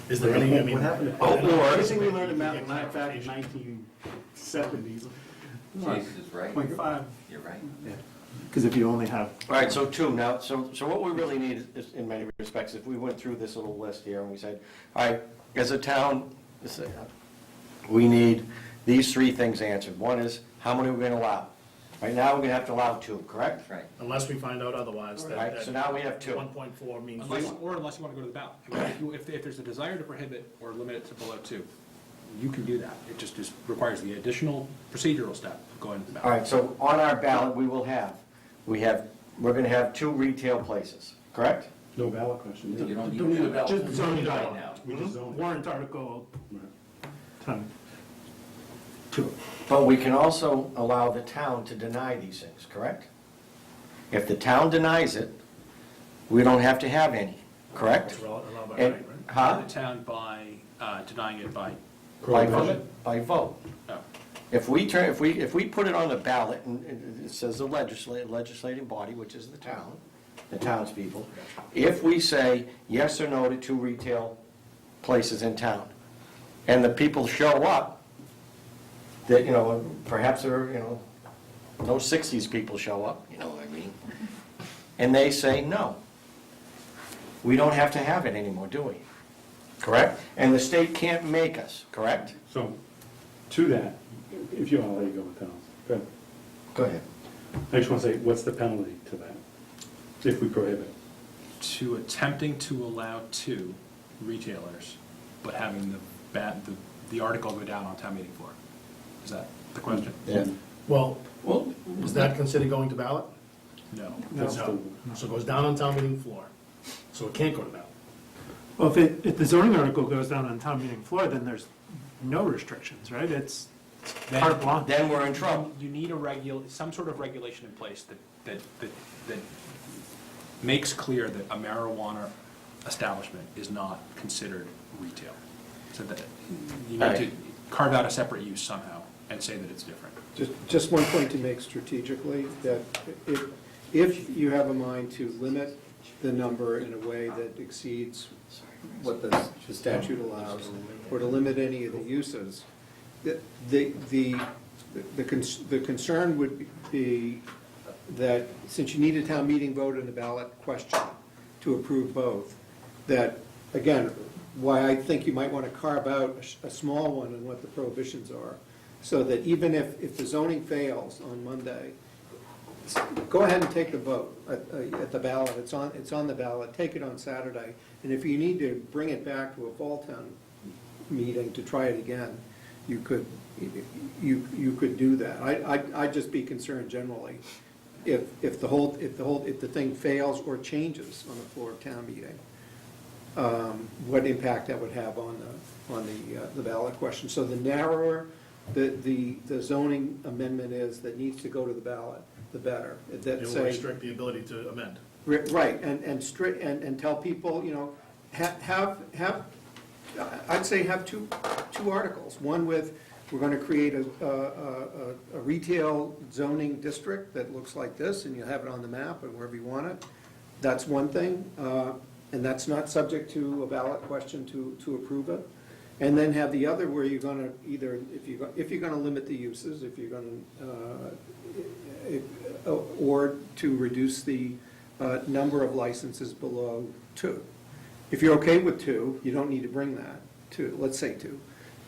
Is there any, I mean, What happened to- everything we learned about back in 1970s. Jesus is right. 0.5. You're right. Because if you only have, All right, so two now, so what we really need is, in many respects, if we went through this little list here and we said, all right, as a town, we need these three things answered. One is, how many we're going to allow? Right now, we're going to have to allow two, correct? Right. unless we find out otherwise, All right, so now we have two. 1.4 means. Unless you want to go to the ballot. I mean, if there's a desire to prohibit or limit it to below 2, you can do that. It just requires the additional procedural step of going to the ballot. All right, so on our ballot, we're going to have two retail places, correct? No ballot question. You don't Don't need a need ballot. Just zoning right bylaw. now. We just zone it. Warrant article 10. But we can also allow the town to deny these things, correct? If the town denies it, we don't have to have any, correct? That's allowed by And- right, right? Huh? The town by denying it by, By vote. By vote. oh, If we put it on the ballot, and it says the legislating body, which is the town, the townspeople, if we say yes or no to two retail places in town, and the people show up, that, perhaps there are, no 60s people show up, you know what I mean? And they say no. We don't have to have it anymore, do we? Correct? And the state can't make us, correct? So, to that, if you, I'll let you go with that. Go ahead. Go ahead. I just want to say, what's the penalty to that, if we prohibit? to attempting to allow 2 retailers, but having the article go down on town meeting floor. Is that the question? Yeah. Well, is that considered going to ballot? No. No. So it goes down on town meeting floor, so it can't go to ballot. Well, if the zoning article goes down on town meeting floor, then there's no restrictions, right? It's carte blanche. Then we're in trouble. You need some sort of regulation in place that makes clear that a marijuana establishment is not considered retail. So that you need to carve out a separate use somehow and say that it's different. Just one point to make strategically, that if you have a mind to limit the number in a way that exceeds what the statute allows, or to limit any of the uses, the concern would be that since you need a town meeting vote and a ballot question to approve both, that, again, why I think you might want to carve out a small one and what the prohibitions are, so that even if the zoning fails on Monday, go ahead and take the vote at the ballot. It's on the ballot. Take it on Saturday. And if you need to bring it back to a fall town meeting to try it again, you could do that. I'd just be concerned generally if the thing fails or changes on the floor of town meeting, what impact that would have on the ballot question. So the narrower the zoning amendment is that needs to go to the ballot, the better. It will restrict the ability to amend. Right, and tell people, I'd say have two articles. One with, we're going to create a retail zoning district that looks like this, and you have it on the map and wherever you want it. That's one thing, and that's not subject to a ballot question to approve it. And then have the other where you're going to either, if you're going to limit the uses, if you're going to, or to reduce the number of licenses below 2. If you're okay with 2, you don't need to bring that to, let's say 2.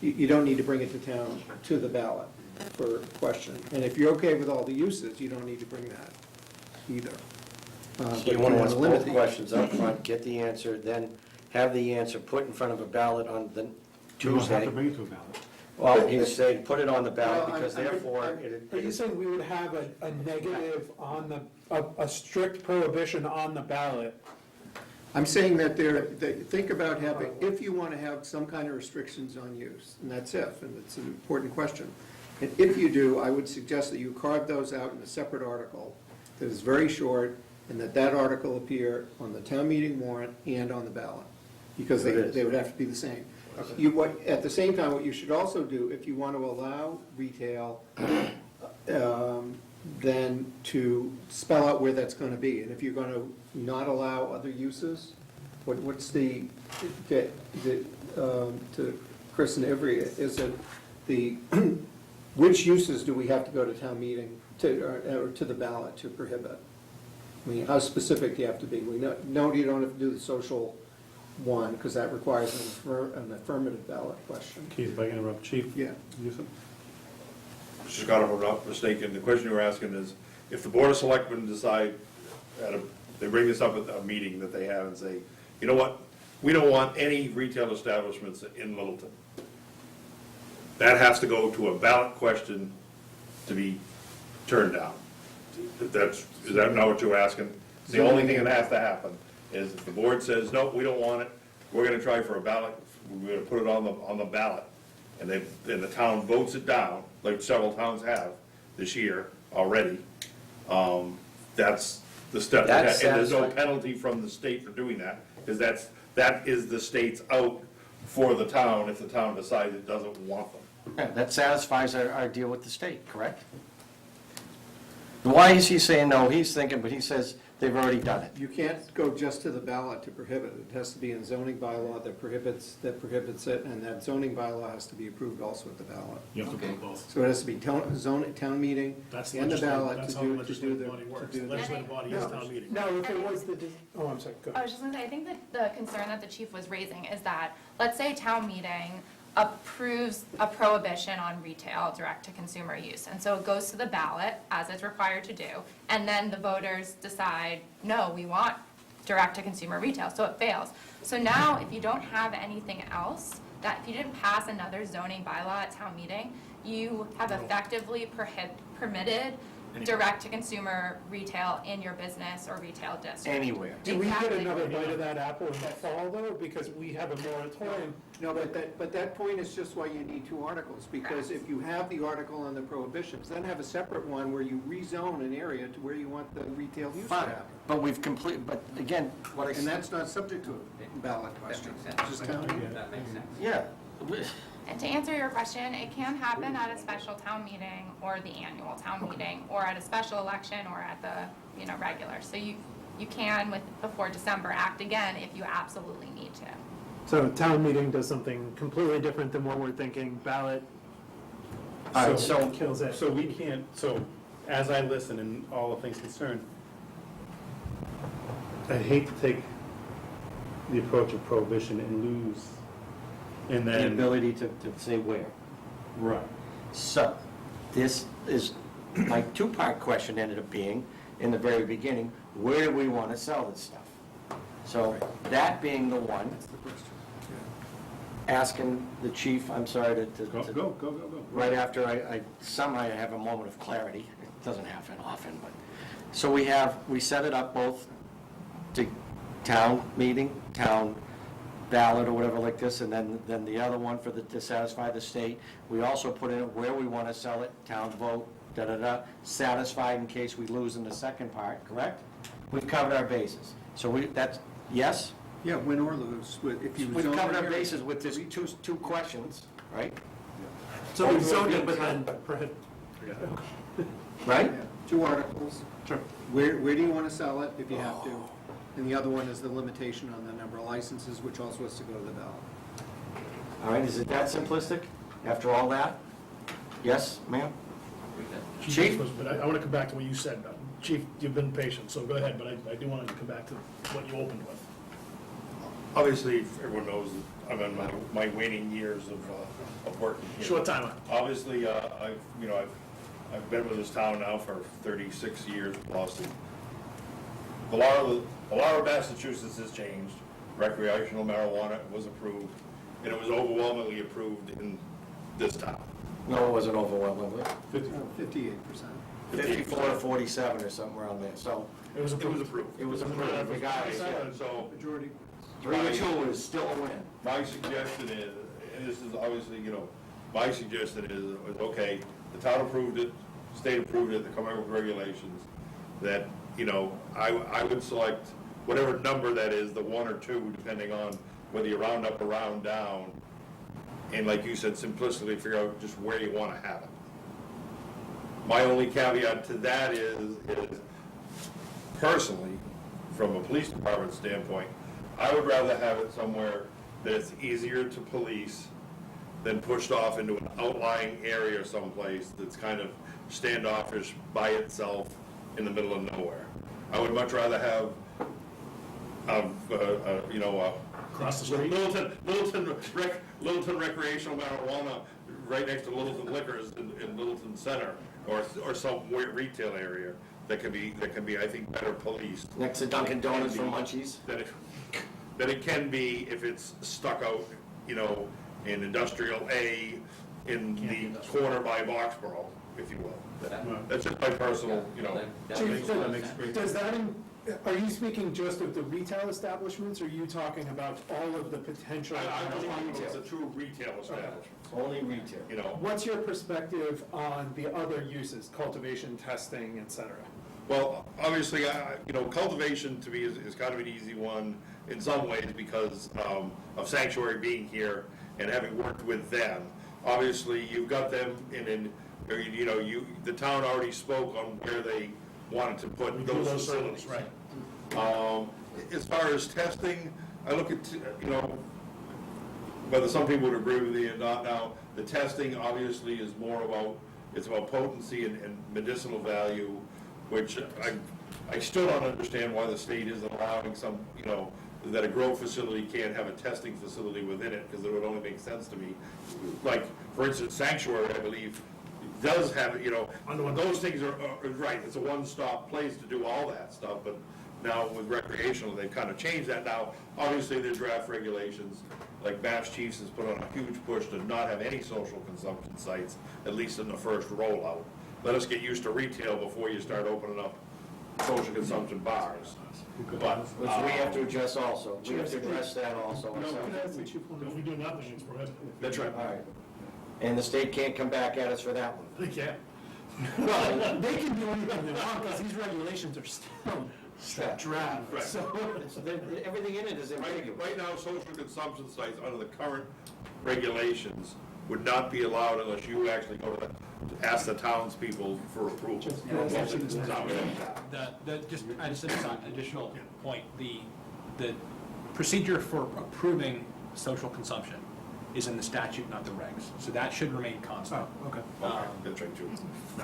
You don't need to bring it to town, to the ballot for question. And if you're okay with all the uses, you don't need to bring that either. So But you if want to ask limit both the- questions up front, get the answer, then have the answer put in front of a ballot on the You don't have Tuesday. to bring it to a ballot. Well, he's saying, put it on the ballot, Well, because therefore, Are you saying we would have a negative on a strict prohibition on the ballot? I'm saying that think about having, if you want to have some kind of restrictions on use, and that's if, and it's an important question. And if you do, I would suggest that you carve those out in a separate article that is very short, and that article appear on the town meeting warrant and on the ballot, because they would have to be the same. At the same time, what you should also do, if you want to allow retail, then to spell out where that's going to be. And if you're going to not allow other uses, What's the, to Chris and Avery, is it the, which uses do we have to go to town meeting, or to the ballot to prohibit? I mean, how specific do you have to be? We know you don't have to do the social one, because that requires an affirmative ballot question. Keith, if I can interrupt, Chief? Yeah. Newsom? Mr. Scott, if I'm not mistaken, the question you were asking is, if the Board of Selectmen decide, they bring this up at a meeting that they have and say, you know what, we don't want any retail establishments in Littleton. That has to go to a ballot question to be turned down. Is that not what you're asking? The only thing that has to happen is if the board says, no, we don't want it, we're gonna try for a ballot, we're gonna put it on the ballot, and then the town votes it down, like several towns have this year already, that's the step. That's And there's no satisfying. penalty from the state for doing that, because that is the state's out for the town if the town decides it doesn't want them. Yeah, that satisfies our deal with the state, correct? Why is he saying no? He's thinking, but he says they've already done it. You can't go just to the ballot to prohibit it. It has to be in zoning bylaw that prohibits it, and that zoning bylaw has to be approved also at the ballot. You have to Okay. put both. So it has to be town meeting That's and the ballot that's to how the do legislative the. body works. to do The the- legislative body is town meeting. Now, if it was the, oh, I'm sorry, go I ahead. was just gonna say, I think that the concern that the chief was raising is that, let's say town meeting approves a prohibition on retail direct-to-consumer use, and so it goes to the ballot, as it's required to do, and then the voters decide, no, we want direct-to-consumer retail, so it fails. So now, if you don't have anything else, that if you didn't pass another zoning bylaw at town meeting, you have effectively permitted direct-to-consumer retail in your business or retail district. Anywhere. Do we get Exactly. another bite of that apple in the fall, though, because we have a moratorium? No, but that point is just why you need two articles, because if you have the article on the prohibitions, then have a separate one where you rezone an area to where you want the retail use to Fine, happen. but we've completed, but again, what I And said, that's not subject to a ballot question. It's just town meeting. yeah. And to answer your question, it can happen at a special town meeting or the annual town meeting, or at a special election, or at the, regular. So you can, before December, act again if you absolutely need to. So town meeting does something completely different than what we're thinking, ballot All right, so, kills it. So we can't, so as I listen and all the things concerned, I hate to take the approach of prohibition and lose, and the then. ability to say where. Right. So, this is, my two-part question ended up being, in the very beginning, where do we want to sell this stuff? So, that being the one, asking the chief, I'm sorry to. Go. Right after I somehow have a moment of clarity, it doesn't happen often, but, so we set it up both to town meeting, town ballot or whatever like this, and then the other one to satisfy the state. We also put in where we want to sell it, town vote, satisfied in case we lose in the second part, correct? We've covered our bases. So that's, yes? Yeah, win or lose. If you We've zone covered our an area- bases with this two questions, right? So we zoned it, but then prohibit. Right? Yeah, two articles. Sure. Where do you want to sell it if you have to? And the other one is the limitation on the number of licenses, which also has to go to the ballot. All right, is it that simplistic after all that? Yes, ma'am? Chief? But I want to come back to what you said. Chief, you've been patient, so go ahead, but I do want to come back to what you opened with. Obviously, everyone knows that I'm in my waning years of working here. Short timer. Obviously, I've been with this town now for 36 years plus. The law of Massachusetts has changed. Recreational marijuana was approved, and it was overwhelmingly approved in this town. No, it wasn't overwhelmingly. 58%. 54 to 47 or something around there, so It was It was approved. approved. it was approved, regardless. And so, Majority. 3-2 is still a win. my suggestion is, and this is obviously, my suggestion is, okay, the town approved it, state approved it, they come out with regulations, that, I would select whatever number that is, the 1 or 2, depending on whether you round up or round down, and like you said, simplistically figure out just where you want to have it. My only caveat to that is personally, from a police department standpoint, I would rather have it somewhere that it's easier to police than pushed off into an outlying area someplace that's kind of standoffish by itself in the middle of nowhere. I would much rather have, Across the street? Littleton recreational marijuana right next to Littleton Liquors in Littleton Center, or some retail area that can be, I think, better policed. Next to Dunkin' Donuts for munchies. Than it can be if it's stuck out, in industrial A in the corner by Boxborough, if you will. That's just my personal, That Chief, makes a lot of sense. does that, are you speaking just of the retail establishments, or are you talking about all of the potential? I believe it's a true retail establishment, Only retail. What's your perspective on the other uses, cultivation, testing, et cetera? Well, obviously, cultivation to me is kind of an easy one in some ways because of Sanctuary being here and having worked with them. Obviously, you've got them the town already spoke on where they wanted to put those facilities. Right. As far as testing, I look at, whether some people would agree with me or not now, the testing obviously is more about, it's about potency and medicinal value, which I still don't understand why the state isn't allowing some, that a grow facility can't have a testing facility within it, because it would only make sense to me. Like, for instance, Sanctuary, I believe, does have, those things are, right, it's a one-stop place to do all that stuff, but now with recreational, they've kind of changed that now. Obviously, their draft regulations, like Mass Chiefs has put on a huge push to not have any social consumption sites, at least in the first rollout. Let us get used to retail before you start opening up social consumption bars. But, Which we have to address also. We have to address that also. If we do nothing, it's prohibited. that's right. All right. And the state can't come back at us for that one. They can't. Well, they can do anything they want, because these regulations are still draft, Right. so. Everything in it is ambiguous. Right now, social consumption sites under the current regulations would not be allowed unless you actually go to ask the townspeople for approval. Just an additional point, the procedure for approving social consumption is in the statute, not the regs, so that should remain constant. Okay. Okay, that's right, too.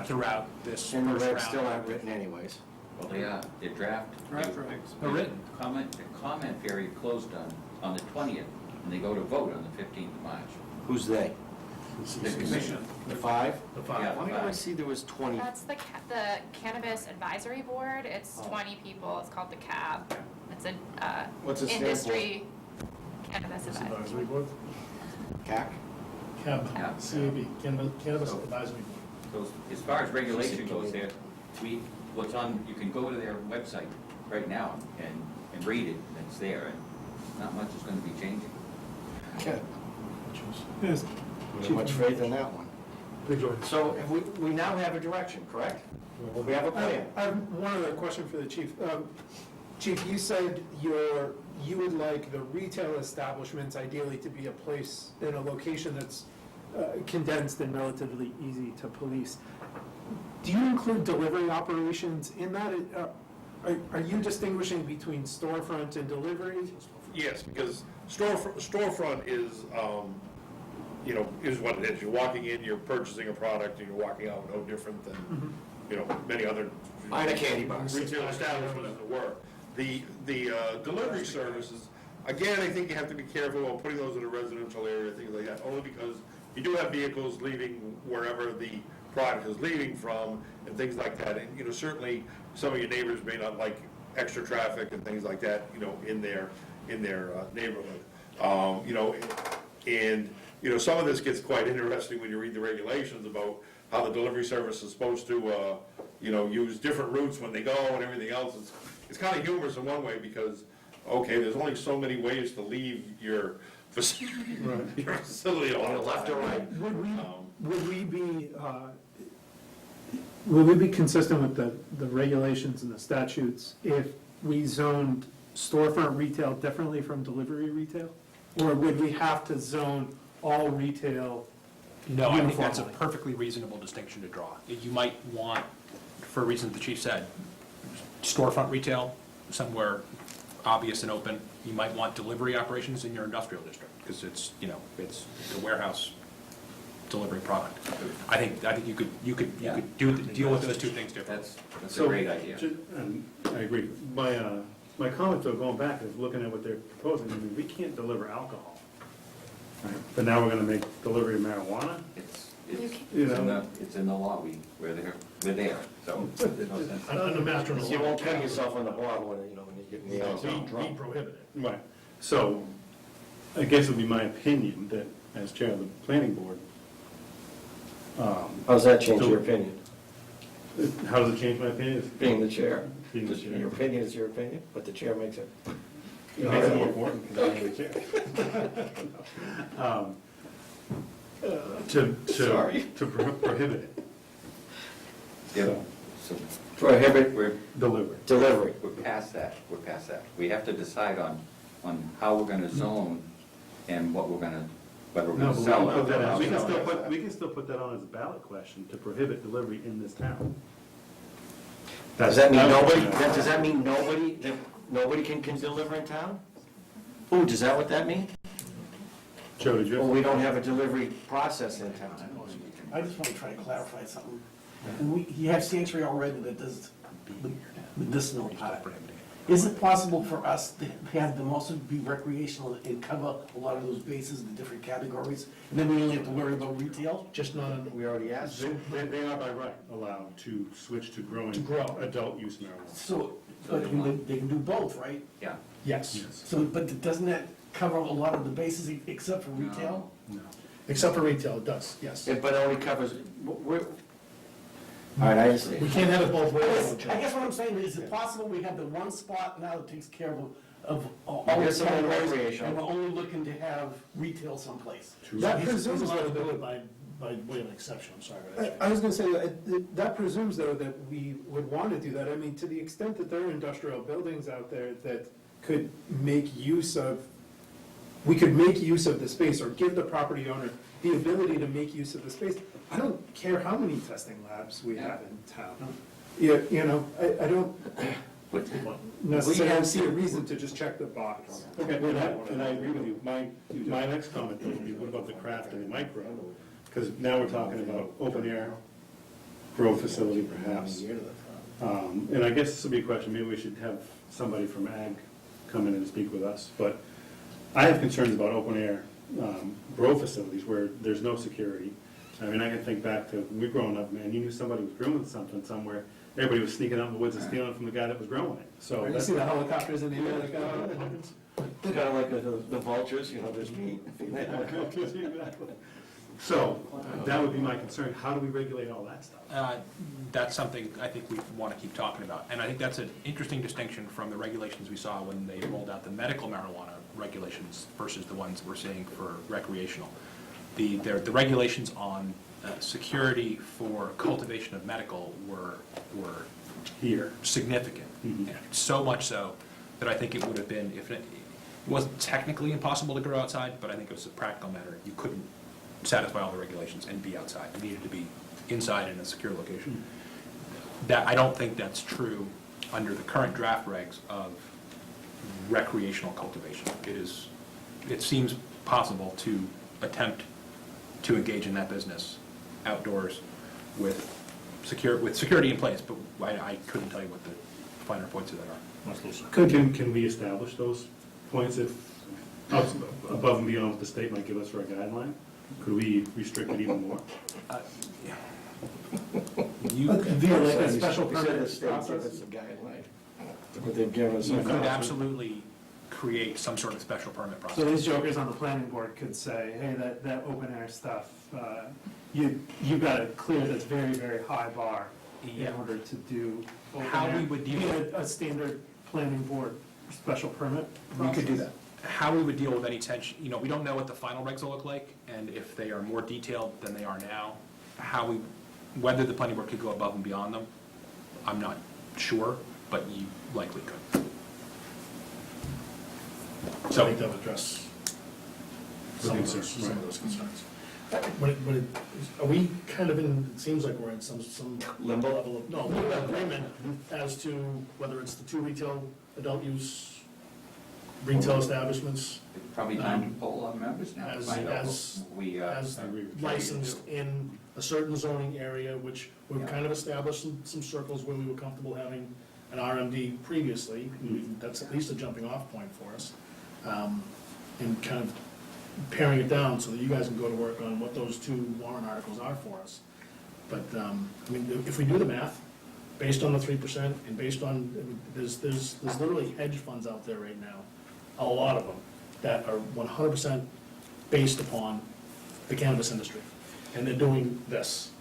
Throughout this And the first round. regs still aren't written anyways. Well, they're draft. They're written. The comment period closed on the 20th, and they go to vote on the 15th of March. Who's they? The commission. The five? The five. Yeah. Why do I see there was 20? That's the Cannabis Advisory Board. It's 20 people. It's called the CAB. It's an What's it stand for? industry cannabis advisory. Advisory board? CAC? CAB, Yeah. CAB, Cannabis Advisory Board. So as far as regulation goes there, you can go to their website right now and read it, and it's there, and not much is going to be changing. Okay. Yes. We have much faith in that one. Big joy. So if we now have a direction, correct? We have a plan. I have one other question for the chief. Chief, you said you would like the retail establishments ideally to be a place in a location that's condensed and relatively easy to police. Do you include delivery operations in that? Are you distinguishing between storefront and delivery? Yes, because storefront is, is what it is. You're walking in, you're purchasing a product, and you're walking out no different than, many other Buying a candy bar. retail establishments that work. The delivery services, again, I think you have to be careful about putting those in a residential area, things like that, only because you do have vehicles leaving wherever the product is leaving from, and things like that. And, certainly, some of your neighbors may not like extra traffic and things like that, in their neighborhood. Some of this gets quite interesting when you read the regulations about how the delivery service is supposed to, use different routes when they go and everything else. It's kind of humorous in one way because, okay, there's only so many ways to leave your facility all the Left or time. right? Would we be consistent with the regulations and the statutes if we zoned storefront retail differently from delivery retail? Or would we have to zone all retail No, I think that's a uniformly? perfectly reasonable distinction to draw. You might want, for reasons the chief said, storefront retail somewhere obvious and open. You might want delivery operations in your industrial district, because it's, you know, it's a warehouse delivery product. I think you could deal with those two things differently. That's a great idea. I agree. My comment, though, going back, is looking at what they're proposing, I mean, we can't deliver alcohol. Right? But now we're gonna make delivery of marijuana? It's in the law, we're there, so there's no sense. Under Mass General You Law. won't cut yourself on the bar when, you know, when you get in the We alcohol. we prohibit it. Right. So, I guess it would be my opinion that, as chair of the planning board, How does that change your opinion? how does it change my opinion? Being the chair. Being the chair. Your opinion is your opinion, but the chair makes it. It makes it more important because I'm the chair. Sorry. To prohibit it. Yeah, so Prohibit Delivery. we're past that, We have to decide on how we're gonna zone and what we're gonna, whether we're No, gonna but sell we it. can or put that how on, we we can still put that on as a ballot question, to prohibit delivery in this town. Does that mean that nobody can deliver in town? Ooh, does that what that mean? Joe, did you? Well, we don't have a delivery process in town. I just want to try to clarify something. You have sanctuary already that does the medicinal part. Is it possible for us to have them also be recreational and cover a lot of those bases, the different categories? And then we only have to worry about retail? Just not under, We already asked. They are by right allowed to switch to growing. To grow. Adult use marijuana. So, but they can do both, right? Yeah. yes, So, but doesn't that cover a lot of the bases except for retail? No. except for retail, it does, yes. But it only covers, all right, I just, We can't have it both ways. I guess what I'm saying is it possible we have the one spot now that takes care of all I the guess I'm in categories, recreational. and we're only looking to have retail someplace? That presumes allowed to do it by way of an exception, I'm sorry. but I was gonna say, that presumes, though, that we would want to do that. I mean, to the extent that there are industrial buildings out there that could make use of, we could make use of the space, or give the property owner the ability to make use of the space. I don't care how many testing labs we have in town. You know, I don't necessarily see a reason to just check the box. Okay, and I agree with you. My next comment though would be, what about the craft and the micro? Because now we're talking about open air grow facility perhaps. And I guess this will be a question, maybe we should have somebody from ag come in and speak with us. But I have concerns about open air grow facilities where there's no security. I mean, I can think back to, when we were growing up, man, you knew somebody was growing something somewhere. Everybody was sneaking out in the woods and stealing from the guy that was growing it. So You that's, see the helicopters in the air, like, kind of like the vultures, you know, there's meat. exactly. So that would be my concern. How do we regulate all that stuff? That's something I think we want to keep talking about. And I think that's an interesting distinction from the regulations we saw when they rolled out the medical marijuana regulations versus the ones we're seeing for recreational. The regulations on security for cultivation of medical were Here. significant. Mhm. And so much so that I think it would have been, if it wasn't technically impossible to grow outside, but I think it was a practical matter. You couldn't satisfy all the regulations and be outside. You needed to be inside in a secure location. That, I don't think that's true under the current draft regs of recreational cultivation. It seems possible to attempt to engage in that business outdoors with security in place, but I couldn't tell you what the finer points of that are. Can we establish those points if, above and beyond what the state might give us for a guideline? Could we restrict it even more? via like a special We said permit the state give process. us a guideline, but they've given us. You could absolutely create some sort of special permit So process. these jokers on the planning board could say, hey, that open air stuff, you got to clear this very, very high bar in Yeah. order to do open How air. we would deal Via with- a standard planning board special permit We could do process. that. How we would deal with any tension, we don't know what the final regs will look like, and if they are more detailed than they are now, whether the planning board could go above and beyond them, I'm not sure, but you likely could. So I think that would address some of those concerns. Are we kind of in, it seems like we're in some Limbo? level of, no, level of agreement as to whether it's the 2 retail adult use retail establishments Probably time to poll our members now. to as, find out as, what we, as licensed in a certain zoning area, which we've kind of established some circles where we were comfortable having an RMD previously. That's at least a jumping off point for us. And kind of paring it down so that you guys can go to work on what those two warrant articles are for us. But, I mean, if we do the math, based on the 3% and based on, I mean, there's literally hedge funds out there right now, a lot of them, that are 100% based upon the cannabis industry. And they're doing this.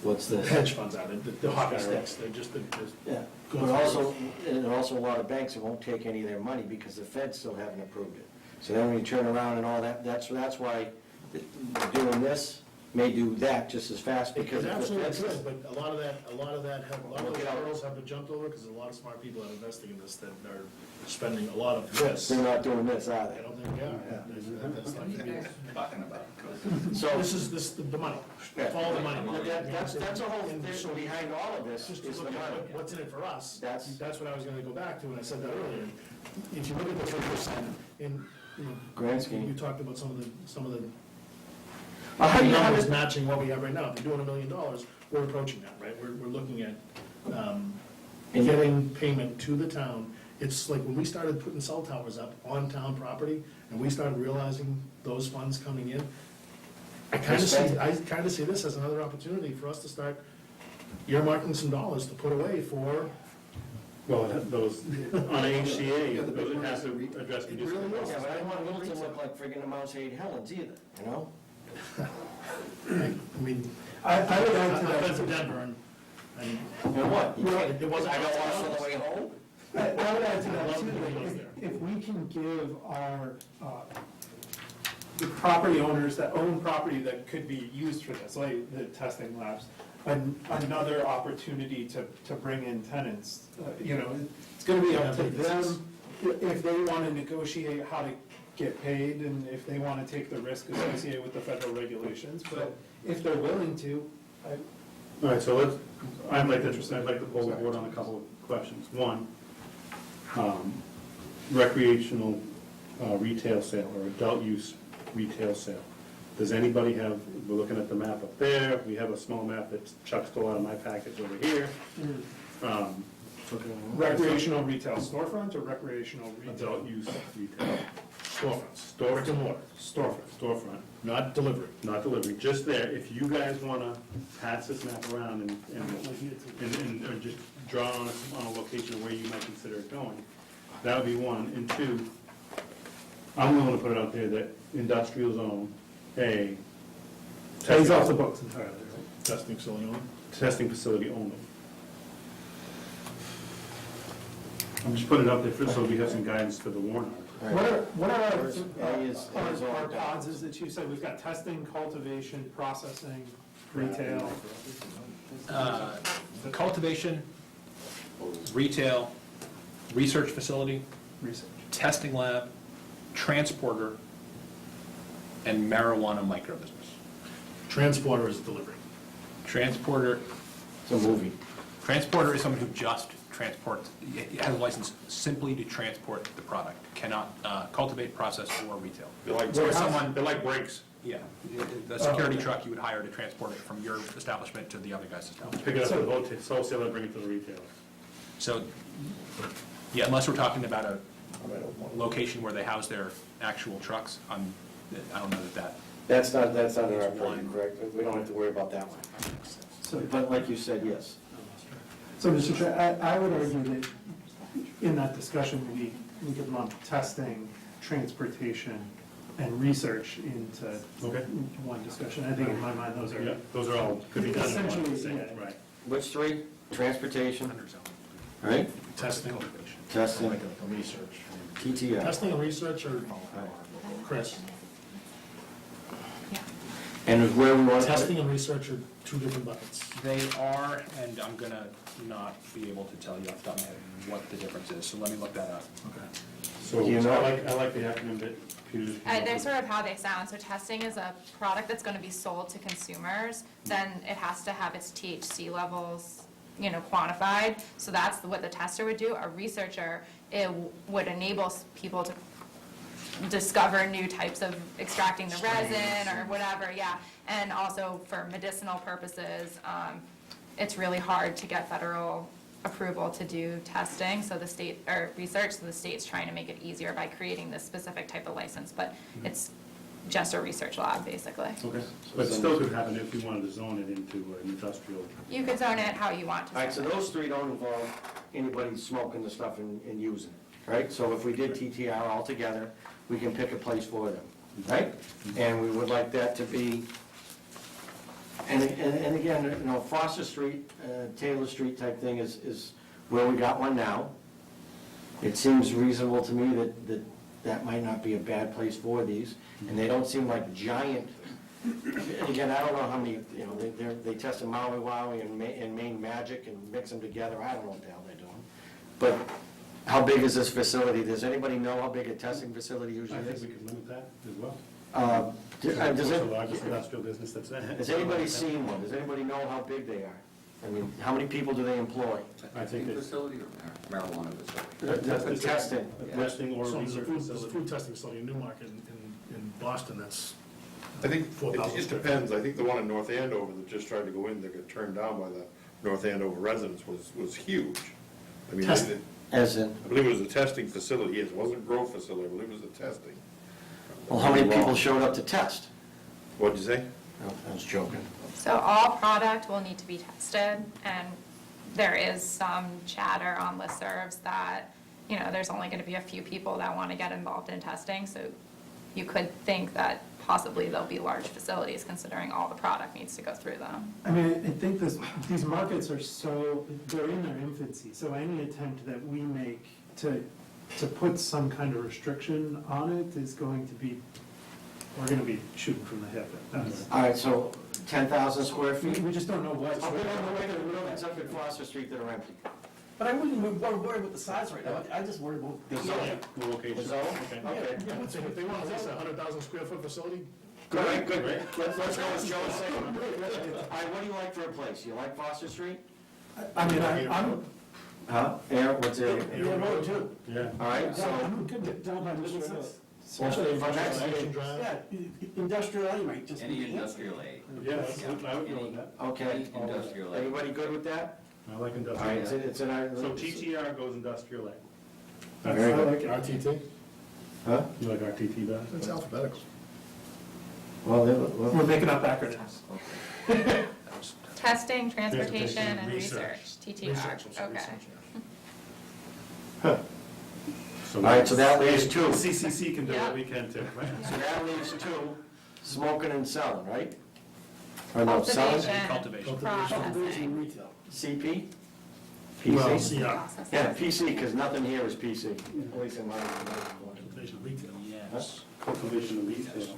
What's this? Hedge funds are, the hockey sticks, they're just, Yeah, going but through. also, and also a lot of banks that won't take any of their money because the Fed still haven't approved it. So then when you turn around and all that, that's why doing this may do that just as fast because It if the absolutely Fed's. could, but a lot of those hurdles have been jumped over because a lot of smart people are investing in this that are spending a lot of this. They're not doing this, are I they? don't think they are. That's not gonna be it. talking about. So, This is the money, yeah, follow the money. that's a whole thing behind all of this Just is to the look money. at what's in it for us, That's- that's what I was gonna go back to, and I said that earlier. If you look at the 3%, in, you know, Grand scheme. you talked about some of the How do you- how numbers does- matching what we have right now. If they're doing $1 million, we're approaching that, right? We're looking at getting payment to the town. It's like when we started putting cell towers up on town property, and we started realizing those funds coming in, I kind of see this as another opportunity for us to start earmarking some dollars to put away for. Well, those, on HCA, it has to address It really is. Yeah, but I don't want Littleton to look like friggin' the Mount St. Helens either, you know? I mean, I would add to I've been that, to Denver, and You know what? You can't- it wasn't. I don't want us on the way home. I would add to I that love too, the that videos there. if we can give our, the property owners that own property that could be used for this, like the testing labs, another opportunity to bring in tenants, you know, it's gonna be up to them if they wanna negotiate how to get paid and if they wanna take the risk associated with the federal regulations, but if they're willing to, All right, so I'd like to poll the board on a couple of questions. One, recreational retail sale or adult use retail sale. Does anybody have, we're looking at the map up there, we have a small map that Chuck stole out of my package over here. recreational retail storefront or recreational retail? Adult use retail. Storefronts, Brick and mortar. Storefront, not delivery. not delivery, just there. If you guys wanna pass this map around and or just draw on a location where you might consider it going, that would be one. And two, I'm willing to put it out there that industrial zone, Pays off the books entirely, right? Testing facility only. testing facility only. I'm just putting it out there so we have some guidance for the warrant article. What are Where's A is all our down. pods is that you said, we've got testing, cultivation, processing, retail. Cultivation, retail, research facility, Research. testing lab, transporter, and marijuana microbusiness. Transporter is delivery. Transporter, It's a movie. transporter is someone who just transports, has a license simply to transport the product, cannot cultivate, process, or retail. They're like brakes. Yeah, the security truck you would hire to transport it from your establishment to the other guy's establishment. Pick it up at the wholesaler and bring it to the retailer. So, yeah, unless we're talking about a location where they house their actual trucks, I don't know that. That's not in our plan, correct? We don't have to worry about that one. So, But like you said, yes. so Mr. Chair, I would argue that in that discussion, we could lump testing, transportation, and research into one discussion. I think in my mind, those Yeah, are those are all, could be done in one, essentially, yeah. right. Which three? Transportation, right? Testing, Testing, research. TTI. Testing and research are, Chris, And where we want to. testing and research are two different buckets. They are, and I'm gonna not be able to tell you off the top of my head what the difference is, so let me look that up. So You know- I like the acronym that Peter just came up They're with. sort of how they sound. So testing is a product that's going to be sold to consumers. Then it has to have its THC levels quantified. So that's what the tester would do. A researcher, it would enable people to discover new types of extracting the resin or whatever, yeah. And also for medicinal purposes, it's really hard to get federal approval to do testing, so the state, or research, so the state's trying to make it easier by creating this specific type of license, but it's just a research lab, basically. Okay. But it still could happen if we wanted to zone it into an industrial. You could zone it how you want to. All right, so zone it. those three don't involve anybody smoking the stuff and using it, right? So if we did TTR altogether, we can pick a place for them, right? And we would like that to be, and again, Foster Street, Taylor Street type thing is where we got one now. It seems reasonable to me that might not be a bad place for these, and they don't seem like giant, and again, I don't know how many, they test in Maui Wowie and Maine Magic and mix them together, I don't know what the hell they're doing. But how big is this facility? Does anybody know how big a testing facility usually I think is? we could limit that as well. Does It's the largest industrial business that's there. has anybody seen one? Does anybody know how big they are? I mean, how many people do they employ? I think it's Facility or marijuana facility? The testing. a testing or a So there's a research food, there's a facility. food testing facility in Newmarket in Boston that's I think 4,000 it square feet. depends. I think the one in North Andover that just tried to go in, that got turned down by the North Andover residents was huge. I mean, Test- As in, I believe it was a testing facility, yes, it wasn't a grow facility, I believe it was a testing. well, how many people showed up to test? What'd you say? No, I was joking. So all product will need to be tested, and there is some chatter on listservs that, there's only going to be a few people that want to get involved in testing, so you could think that possibly there'll be large facilities considering all the product needs to go through them. I mean, I think these markets are they're in their infancy, so any attempt that we make to put some kind of restriction on it is going to be, we're gonna be shooting from the hip at best. All right, so 10,000 square feet? We just don't know what. Oh, we don't know whether it's up at Foster Street that are empty. But I wouldn't worry about the size right now, I just worry about the zone. The location. The zone? Okay. Okay. Yeah, but if they want to lease a 100,000 square foot facility, Good, good. Let's go with Joe saying. All right, what do you like for a place? You like Foster Street? I mean, I'm Huh? Aaron, what's it? Yeah, road too. Yeah. All right, so, I'm good down by Middlesex. well, for next, Action Drive. Yeah, industrial anyway, just. Any industrial aid. Yeah, I would go with that. okay. Industrial aid. Everybody good with that? I like All industrial. right, it's in our. So TTR goes industrial A. Very I good. like it. RTT? Huh? You like RTT better? It's alphabetical. Well, We're making up acronyms. Testing, transportation, Transportation, and research. research, TTR, okay. So all right, so that leaves two. CCC can do Yeah. it, we can too, right? So that leaves two, smoking and selling, right? Or no, selling? Cultivation, Cultivation. Cultivation processing. and retail. CP? Well, PC? yeah, Processing. Yeah, PC, because nothing here is PC, at least in my. cultivation, retail. Yes. Cultivation and retail.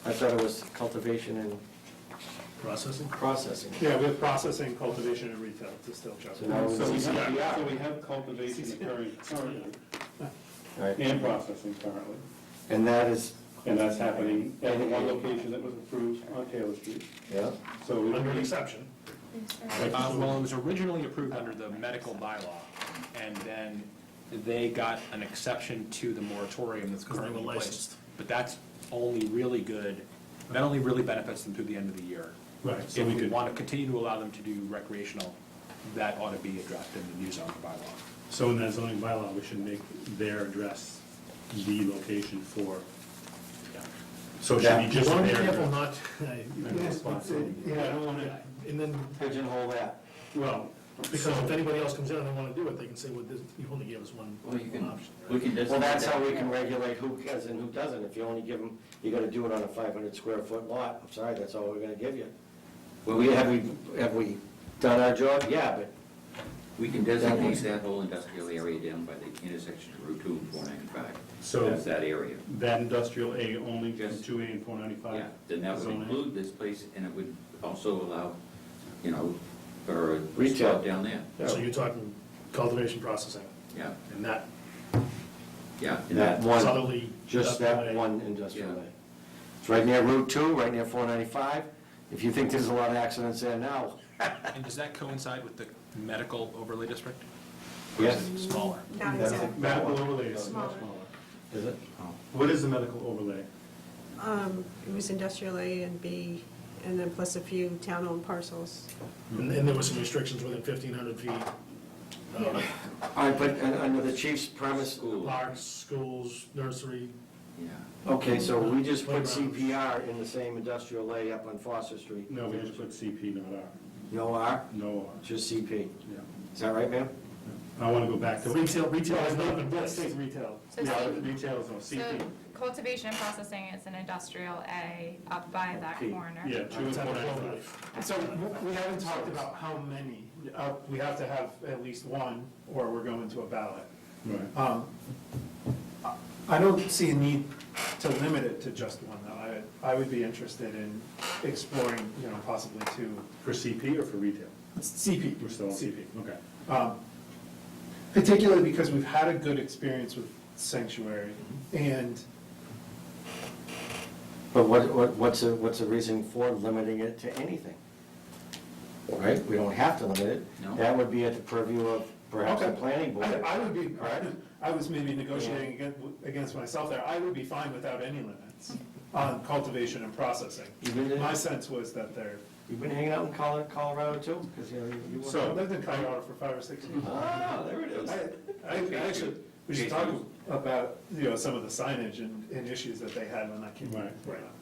I thought it was cultivation and Processing? processing. Yeah, we have processing, cultivation, and retail, distilled So chocolate. now So we it's have, CPR. so we have cultivation occurring currently Right, and processing currently. and that is, And that's happening at the one location that was approved on Taylor Street. yeah, So we Under an exception. Well, it was originally approved under the medical bylaw, and then they got an exception to the moratorium that's Because they currently were in place. licensed. But that's only really good, that only really benefits them through the end of the year. Right, so If we we could, want to continue to allow them to do recreational, that ought to be addressed in the new zoning bylaw. so in that zoning bylaw, we should make their address the location for, so it should be You just want to be their careful address. not, Yeah, I don't want to. and then, pigeonhole that. Well, because if anybody else comes in and they want to do it, they can say, well, you only gave us one Well, you can, option. we can Well, designate that's how that. we can regulate who does and who doesn't. If you only give them, you gotta do it on a 500 square foot lot. I'm sorry, that's all we're gonna give you. Well, Have we done our job? Yeah, but we can designate that whole industrial area down by the intersection of Route 2 and 495. So- That's that area. that industrial A only from Yes. 2A and 495? Yeah, then that would zoning? include this place, and it would also allow, for a Retail. spot down there. So you're talking cultivation, processing, Yeah, and that yeah. and that that- one, subtly. just that one industrial A. It's right near Route 2, right near 495. If you think there's a lot of accidents there now, And does that coincide with the medical overlay district? Yes. Or is it smaller? Not exactly. Medical overlay is much Smaller. smaller. Is it? What is the medical overlay? It was industrial A and B, and then plus a few town-owned parcels. And there were some restrictions within 1,500 feet. Yeah. All right, but under the chief's premise, Parks, schools, nursery. Yeah. okay, so we just put CPR in the same industrial A up on Foster Street. No, we just put CP, not R. No R, No R. just CP. Yeah. Is that right, ma'am? I want to go back to. Retail has not been, let's take retail. So Yeah, C- retail is no So CP. cultivation and processing is an industrial A up by that P. corner. Yeah, 2.95. So we haven't talked about how many. We have to have at least one, or we're going to a ballot. Right. I don't see a need to limit it to just one, though. I would be interested in exploring, possibly two. For CP or for retail? CP. We're still on CP, okay. Particularly because we've had a good experience with Sanctuary, and But what's the reason for limiting it to anything? Right, we don't have to limit it. No. That would be at the purview of perhaps the Okay. planning board. I would be, Correct. I was maybe negotiating against myself there. I would be fine without any limits on cultivation and processing. My sense was that they're, You've been hanging out in Colorado too? 'Cause, you were- I lived in Colorado for 5 or 6 years. Ah, there it is. I actually, we should talk about, some of the signage and issues that they had when that came. Right.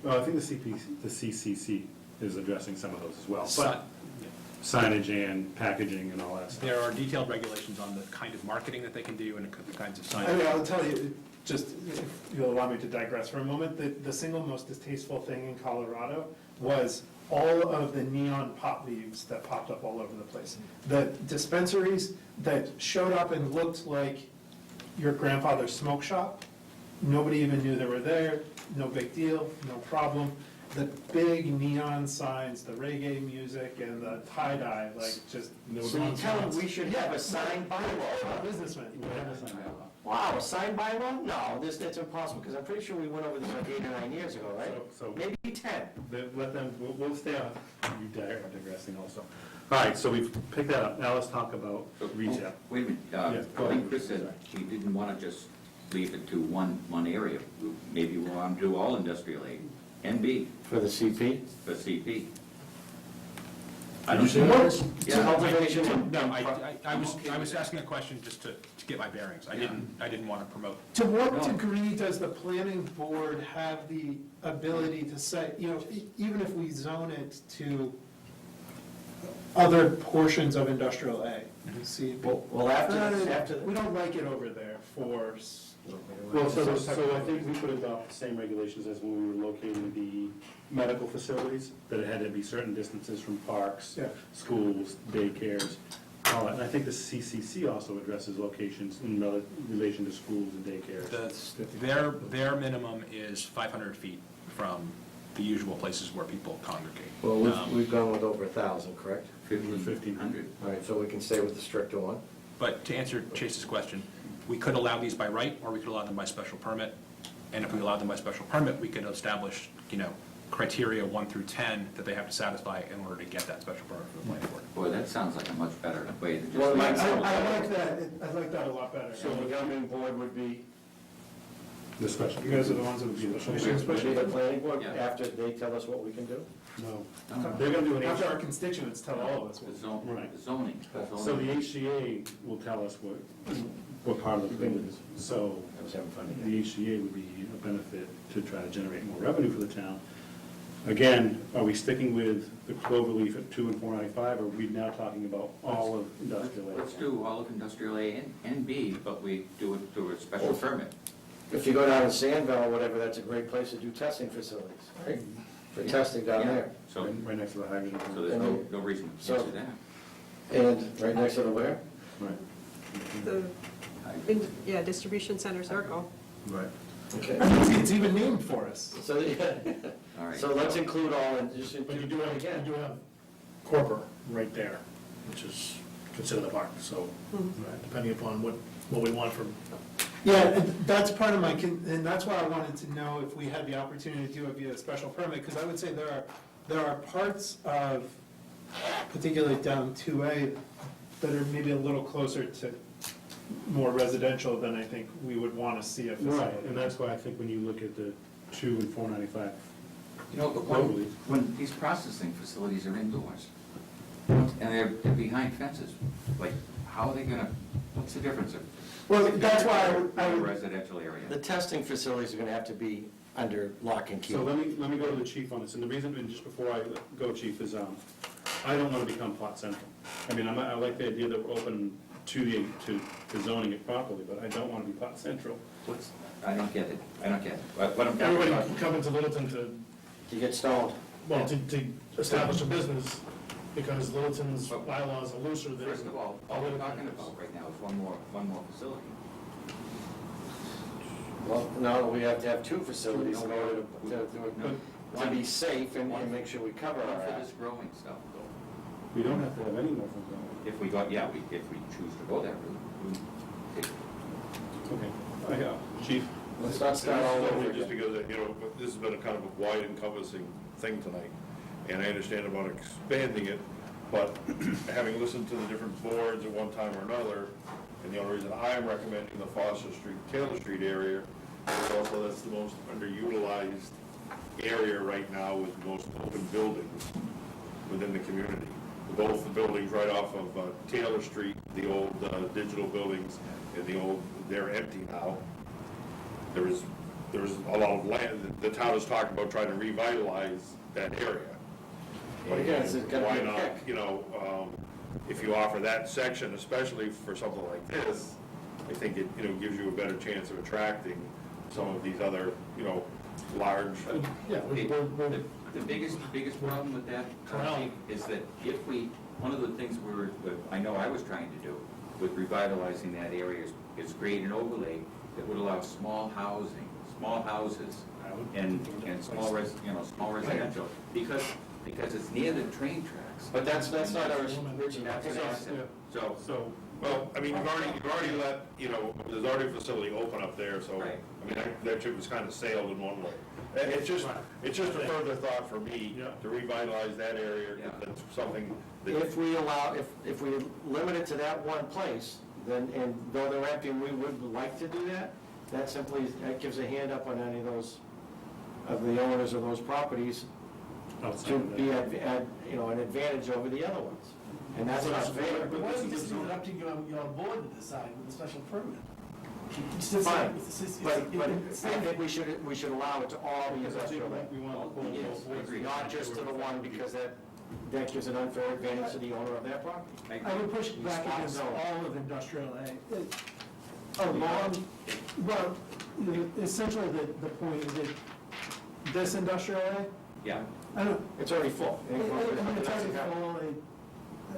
Well, I think the CCC is addressing some of those as well. But signage and packaging and all that stuff. There are detailed regulations on the kind of marketing that they can do and the kinds of I mean, signage. I'll tell you, just, if you'll allow me to digress for a moment, the single most distasteful thing in Colorado was all of the neon pot leaves that popped up all over the place. The dispensaries that showed up and looked like your grandfather's smoke shop, nobody even knew they were there, no big deal, no problem. The big neon signs, the reggae music and the tie-dye, like, just. So you tell them we should have a sign bylaw? Businessman. Wow, a sign bylaw? No, that's impossible, because I'm pretty sure we went over this like 8 or 9 years ago, right? So- Maybe 10. Let them, we'll stay on, you are digressing also. All right, so we've picked that up. Now let's talk about retail. Wait a minute, Yeah, go I think ahead. Chris said we didn't want to just leave it to one area. Maybe we want to do all industrial A and B For the CP? for CP. Did you say that? Yeah. Cultivation. No, I was asking a question just to get my bearings. I didn't want to promote. To what degree does the planning board have the ability to say, even if we zone it to other portions of industrial A? See, Well, after, we don't like it over there for, Well, so I think we could adopt the same regulations as when we were locating the medical facilities, that it had to be certain distances from parks, Yeah. schools, daycares, all that. And I think the CCC also addresses locations in relation to schools and daycares. Their minimum is 500 feet from the usual places where people congregate. well, we've gone with over 1,000, correct? 1,500. All right, so we can stay with the stricter one. But to answer Chase's question, we could allow these by right, or we could allow them by special permit. And if we allowed them by special permit, we could establish, criteria 1 through 10 that they have to satisfy in order to get that special permit from the planning board. Boy, that sounds like a much better way to Well, just. I like that, I like that a lot better. So the governing board would be, The special. You guys are the ones that would be the would be the planning board Yeah. after they tell us what we can do? No. No. They're gonna do an After our HCA. constituents tell all of us. The zone, Right. the zoning. So the HCA will tell us what part of the thing is. So I was having fun again. the HCA would be a benefit to try to generate more revenue for the town. Again, are we sticking with the cloverleaf at 2 and 495, or are we now talking about all of industrial area? Let's do all of industrial A and B, but we do it through a special permit. If you go down to Sandville or whatever, that's a great place to do testing facilities, right? For testing down there. So, Right next to the hydrogen. so there's no reason to So- cancel that. And right next to the where? Right. Distribution center circle. Right. Okay. It's even named for us. So, All right. so let's include all and just. But you do have corporate right there, which is considered a park, so depending upon what we want from. Yeah, and that's part of my, and that's why I wanted to know if we had the opportunity to do it via special permit, because I would say there are parts of particularly down 2A, that are maybe a little closer to more residential than I think we would want to see a facility. Right, and that's why I think when you look at the 2 and 495, You know, but Globally. when these processing facilities are indoors, and they're behind fences, like, how are they gonna, what's the difference? Well, that's why I In a would, residential area? The testing facilities are gonna have to be under lock and key. so let me go to the chief on this, and the reason, and just before I go, chief, is, I don't wanna become plot central. I mean, I like the idea that we're open to zoning it properly, but I don't wanna be plot central. What's, I don't get it, I don't get it. What I'm talking Everybody about, can come into Littleton to, You get stoned. well, to establish a business, because Littleton's bylaws are looser than. first of all we're talking about right now is one more facility. Well, no, we have to have 2 facilities in No, order no. to be safe and make sure we cover One our for ass. this growing stuff, though. We don't have to have any more from zoning. If we got, yeah, if we choose to go that route, we take Okay, chief? Let's not start all over Just again. because, you know, this has been a kind of a wide encompassing thing tonight, and I understand about expanding it, but having listened to the different boards at one time or another, and the only reason I am recommending the Foster Street, Taylor Street area is also that's the most underutilized area right now with the most open buildings within the community. Both the buildings right off of Taylor Street, the old digital buildings, and the old, they're empty now. There is a lot of land, the town is talking about trying to revitalize that area. But again, it's And gotta why be a not, pick. you know, if you offer that section, especially for something like this, I think it, you know, gives you a better chance of attracting some of these other, you know, large. Yeah, The biggest problem with that, Chief, is that if we, one of the things I know I was trying to do with revitalizing that area is create an overlay that would allow small houses, and small residential, because it's near the train tracks. But that's not our, Richie, that's an asset. So, well, I mean, you've already let, you know, there's already a facility open up there, so, Right. I mean, that ship was kind of sailed in one way. And it's just a further thought for me to revitalize that area, Yeah. that's something that. If we allow, if we limit it to that one place, then, and though they're empty, and we would like to do that, that simply, that gives a hand up on any of those, of the owners of those properties to be at, you know, an advantage over the other ones. And that's not fair. but why don't you just leave it up to your board to decide with a special permit? It's just- Fine, it's- but it's- I think we should allow it to all the industrial land. We want to Yes, I agree. Not just to the one, because that gives an unfair advantage to the owner of that property. I would push back Spot against zone. all of industrial A. Well, essentially the point is that this industrial A, Yeah, I don't, It's already full. I mean, it's already full,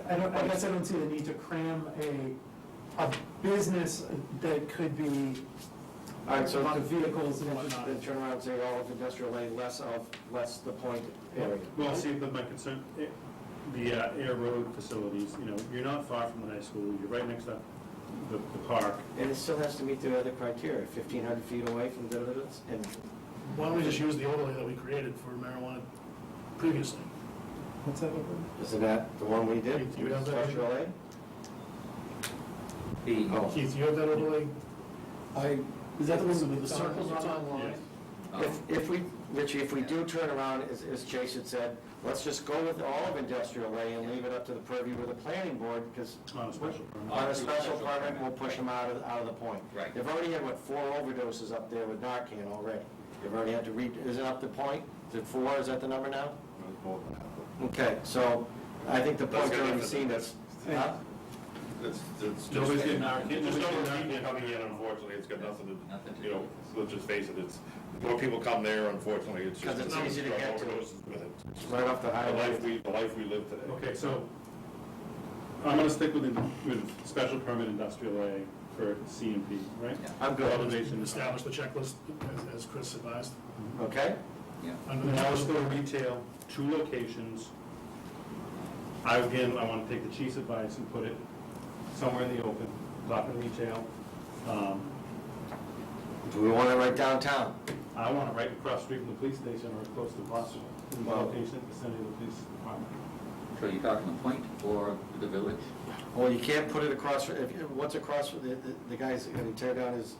I guess I don't see the need to cram a business that could be All right, a so lot of vehicles and whatnot. then turn around and say all of industrial lane, less the point area. Well, see, but my concern, the air road facilities, you know, you're not far from the high school, you're right next to the park. And it still has to meet the other criteria, 1,500 feet away from and Why don't we just use the overlay that we created for marijuana previously? What's that over? isn't that the one we did? You have that? Industrial lane? the, Keith, you have that overlay? Is that the one with the circles on it? Yes. If we, Richie, if we do turn around, as Chase had said, let's just go with all of industrial lane and leave it up to the purview of the planning board, because On a special permit. on a special permit, we'll push them out of the point. Right. They've already had, 4 overdoses up there with Narcan already. They've already had to is it up the point? Is it 4, is that the number now? Okay, so I think the point's already seen, that's, It's Nobody's just, getting our there's kids. no people coming in, unfortunately, it's got nothing to, you know, let's just face it, it's, more people come there, unfortunately, it's just. 'Cause it's easy to get to. overdoses with it. right off the The highway. life we live today. Okay, so I'm gonna stick with special permit industrial A for CMP, right? Yeah. I'm good. Cultivation. Establish the checklist, as Chris advised. Okay? yeah. Under the Now let's checklist. go to retail, 2 locations. I want to take the chief's advice and put it somewhere in the open, talking retail. Do we want it right downtown? I want it right across the street from the police station or as close as possible. In the Well- location, vicinity of the police department. So you're talking the point or the village? Well, you can't put it across, what's across, the guy's gonna tear down his,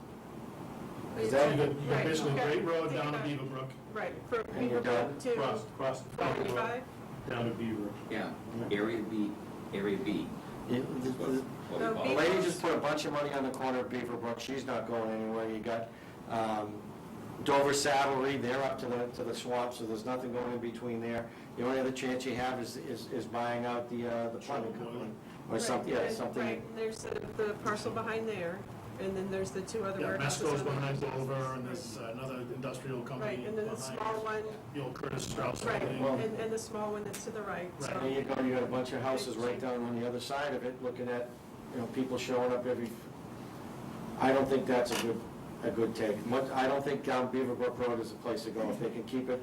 is So that, you got basically Right. Great Road down to Beaverbrook, Right, from And you're done. Beaverbrook to Cross the property road 45? down to Beaver. Yeah, Area B, Area B. the- is what we No, call the it. lady just put a bunch of money on the corner of Beaverbrook, she's not going anywhere. You got Dover Saddlery, they're up to the swamp, so there's nothing going in between there. The only other chance you have is buying out the plumbing company, or Right, something, yeah, and- something. Right, there's the parcel behind there, and then there's the two other yeah, warehouses. Mesco's on the- behind Dover, and there's another industrial company Right, and then the behind small one, the old Curtis Strauss right, building. and the small one that's to the right, so. There you go, you got a bunch of houses right down on the other side of it, looking at, people showing up every, I don't think that's a good take. I don't think down Beaverbrook Road is the place to go, if they can keep it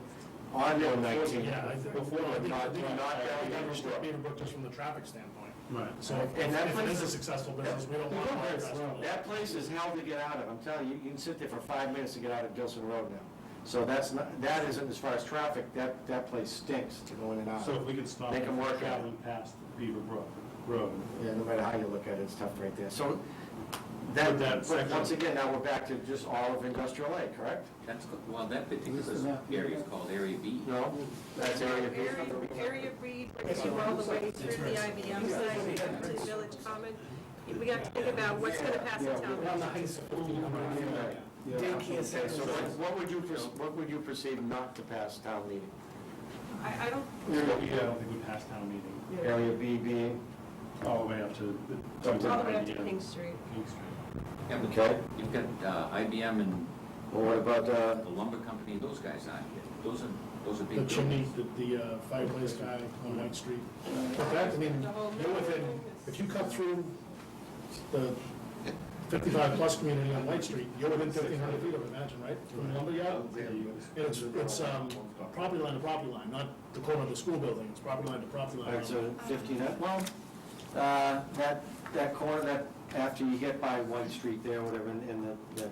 on 119. Yeah, I think, Before, I think, not I Beaverbrook. think Beaverbrook just from the traffic standpoint. Right. So And that if it place is a is- successful business, we don't want to bypass it. That place is hell to get out of, I'm telling you, you can sit there for 5 minutes to get out of Gilson Road now. So that isn't, as far as traffic, that place stinks to go in and out. So if we could stop Make 'em work out. traveling past Beaver Brook Road. Yeah, no matter how you look at it, it's tough right there. So, But but once again, now we're back to just all of Industrial A, correct? That's, well, that particular area is called Area B. No? That's area B? Area B brings you all the way through the IBM site to the Village Common. We got to think about what's going to pass the town. Around the high school, Yeah. daycare Okay, center. so what would you perceive not to pass town meeting? I don't, Yeah, I don't think we passed town meeting, Area B being? all the way up to the. all the way up to King Street. King Street. Yeah, but Okay. you've got IBM and Well, what about, the lumber company, those guys aren't here. Those are The big chimney, buildings. the fireplace guy on White Street. But that, I mean, you're within, if you cut through the 55-plus community on White Street, you're within 1,500 feet of it, imagine, right? From the lumberyard? And it's property line to property line, not the corner of the school building, it's property line to property all line. right, so 15, well, that corner, that, after you get by White Street there, whatever, in the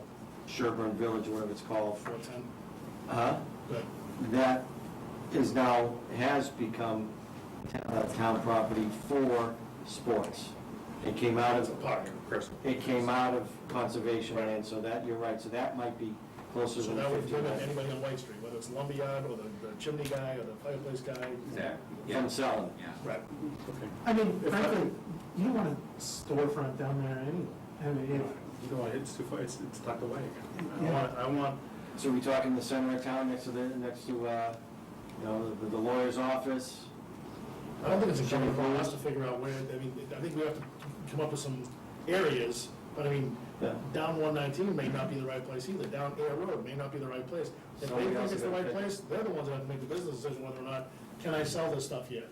Sherburne Village, or whatever it's called, 410, but that is now, has become town property for sports. It came out it's a of, park. it came out of conservation land, so that, you're right, so that might be closer So than that would 15. limit anybody on White Street, whether it's the lumberyard or the chimney guy or the fireplace guy. Exactly. Yeah, From selling. yeah. Right. Okay. I mean, frankly, you don't want a storefront down there anyway. I mean, You know, it's too far, it's tucked away. I want, So we talking the center of town, next to, the lawyer's office? I don't think it's incumbent on us to figure out where, I mean, I think we have to come up with some areas, but I mean, Yeah. down 119 may not be the right place either, down Air Road may not be the right place. If they Somebody think else it's is the gonna right pick it. place, they're the ones that have to make the business decision whether or not, can I sell this stuff yet?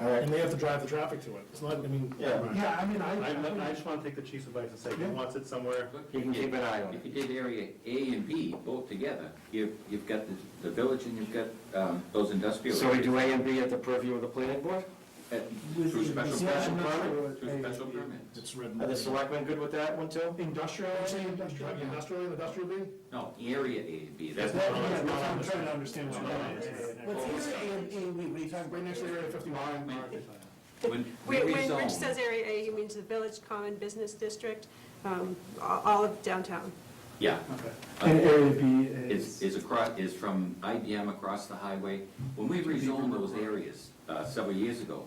All right, And they have to drive the traffic to it. It's not, I mean. yeah, yeah, I mean, I just want to take the chief's advice and say, he wants it somewhere. you can keep an eye on If it. you did Area A and B both together, you've got the village and you've got those industrial. So we areas. do A and B at the purview of the planning board? Through special Special permit. permit? Through special permit. It's red. Are the selectmen good with that one too? Industrial, Industrial and industrial B? No, Area A and B, that's. I'm trying to understand what What's here, what are you talking Right next to Area 51. When we When Rich rezone, says Area A, he means the Village Common Business District, all of downtown. yeah. And Area B Is from IBM across the highway. When we rezoned those areas several years ago,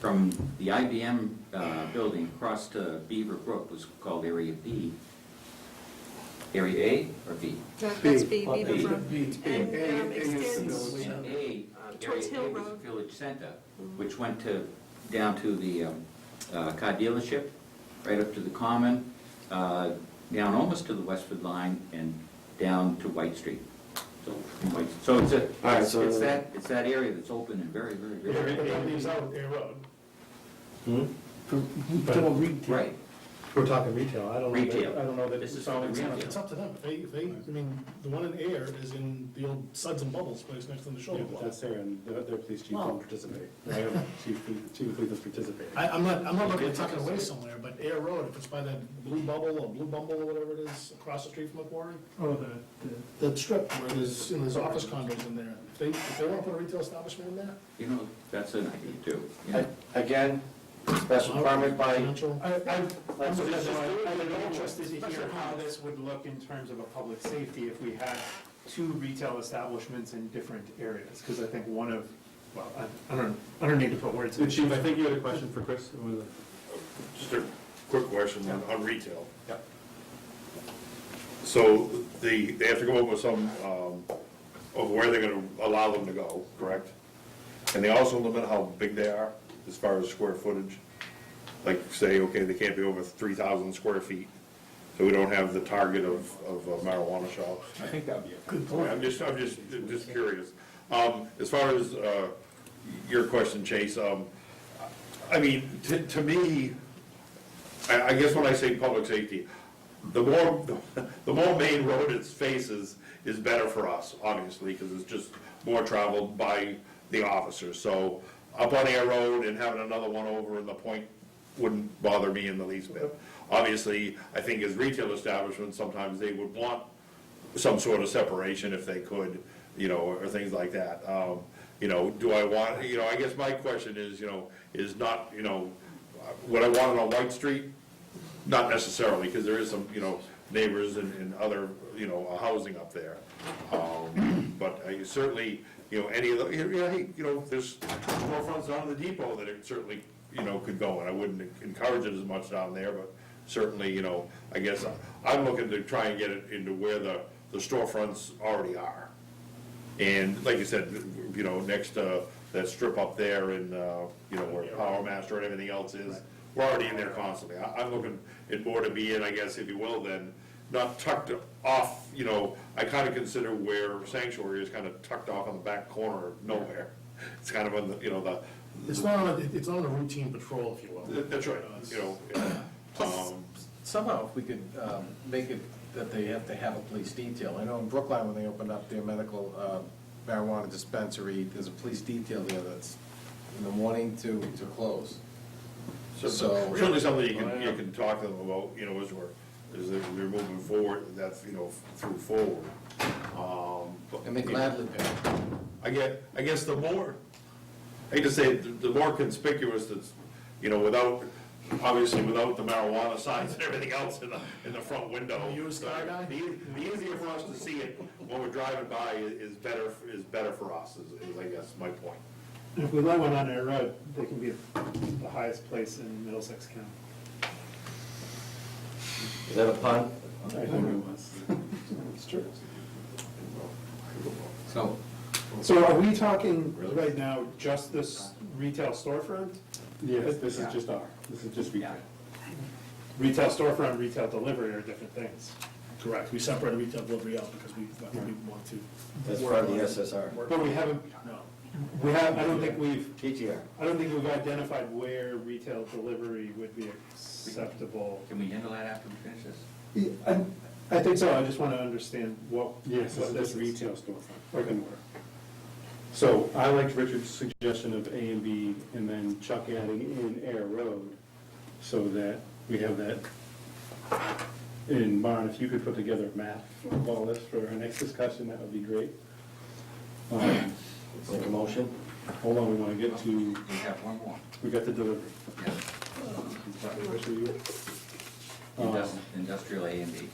from the IBM building across to Beaver Brook was called Area B. Area A or B? That's B, B. Beaver Brook. And extends And A, towards Area Hill A was Road. the village center, which went down to the car dealership, right up to the common, down almost to the Westford line and down to White Street. So it's All right, so- it's that area that's open and very, very, very. But that leaves out Air Road. Retail, retail. Right, We're talking retail, I don't know. Retail. I don't know that This is it's all for the retail. retail. It's up to them. If they, I mean, the one in Air is in the old Suds and Bubbles place next to the Yeah, shoulder but block. that's there, and their police chief Well- won't participate. Chief of police doesn't participate. I'm not looking to tuck it away somewhere, but Air Road, if it's by that Blue Bubble or Blue Bumble or whatever it is, across the street from the quarry, Oh, the strip where there's office condos in there, if they want to put a retail establishment in there? You know, that's an idea too. You know, Again, special permit by, Residential? I'm interested to hear how this would look in terms of a public safety if we had two retail establishments in different areas, because I think one of, well, I don't need to put words in. Chief, I think you had a question for Chris? Just a quick question on retail. Yep. So they have to go up with some, of where they're gonna allow them to go, correct? And they also limit how big they are as far as square footage? Like, say, okay, they can't be over 3,000 square feet, so we don't have the target of marijuana shops. I think that would be a Good point. I'm just curious. As far as your question, Chase, I mean, to me, I guess when I say public safety, the more main road it faces is better for us, obviously, because it's just more traveled by the officers. So up on Air Road and having another one over in the Point wouldn't bother me in the least bit. Obviously, I think as retail establishments, sometimes they would want some sort of separation if they could, you know, or things like that. You know, do I want, you know, I guess my question is, you know, is not, you know, would I want it on White Street? Not necessarily, because there is some, you know, neighbors and other, you know, housing up there. But I certainly, you know, any of the, you know, there's storefronts down in the depot that it certainly, you know, could go, and I wouldn't encourage it as much down there, but certainly, you know, I guess I'm looking to try and get it into where the storefronts already are. And like you said, you know, next to that strip up there and, you know, where Power Master and everything else is, we're already in there constantly. I'm looking at more to be in, I guess, if you will, then not tucked off, you know, I kind of consider where Sanctuary is kind of tucked off on the back corner of nowhere. It's kind of on the, you know, It's not on a routine patrol, if you will. that's right, you know. Somehow, if we could make it that they have to have a police detail. I know in Brookline, when they opened up their medical marijuana dispensary, there's a police detail there that's in the morning to close. So Certainly something you can talk to them about, you know, as we're moving forward, that's, you know, through forward. And they gladly pay. I guess the more, I hate to say it, the more conspicuous that's, you know, obviously without the marijuana signs and everything else in the front window. Used car guy? The easier for us to see it when we're driving by is better for us, is I guess my point. If we let one on Air Road, they can be the highest place in Middlesex County. is that a pun? I think it was. It's true. So are we talking right now just this retail storefront? Yes, this is just retail. Retail storefront, retail delivery are different things. Correct, we separated retail delivery out because we want to. That's part of the SSR. But we haven't, No. I don't think we've TTR. identified where retail delivery would be acceptable. Can we handle that after we finish this? I think so, I just want to understand what. Yes, what this is is. retail storefront. Okay. So I liked Richard's suggestion of A and B, and then Chuck adding in Air Road, so that we have that. And Maren, if you could put together a map of all this for our next discussion, that would be great. Make a motion? Hold on, we want to get to, We have one more. we got the delivery. Yeah. Industrial A and B.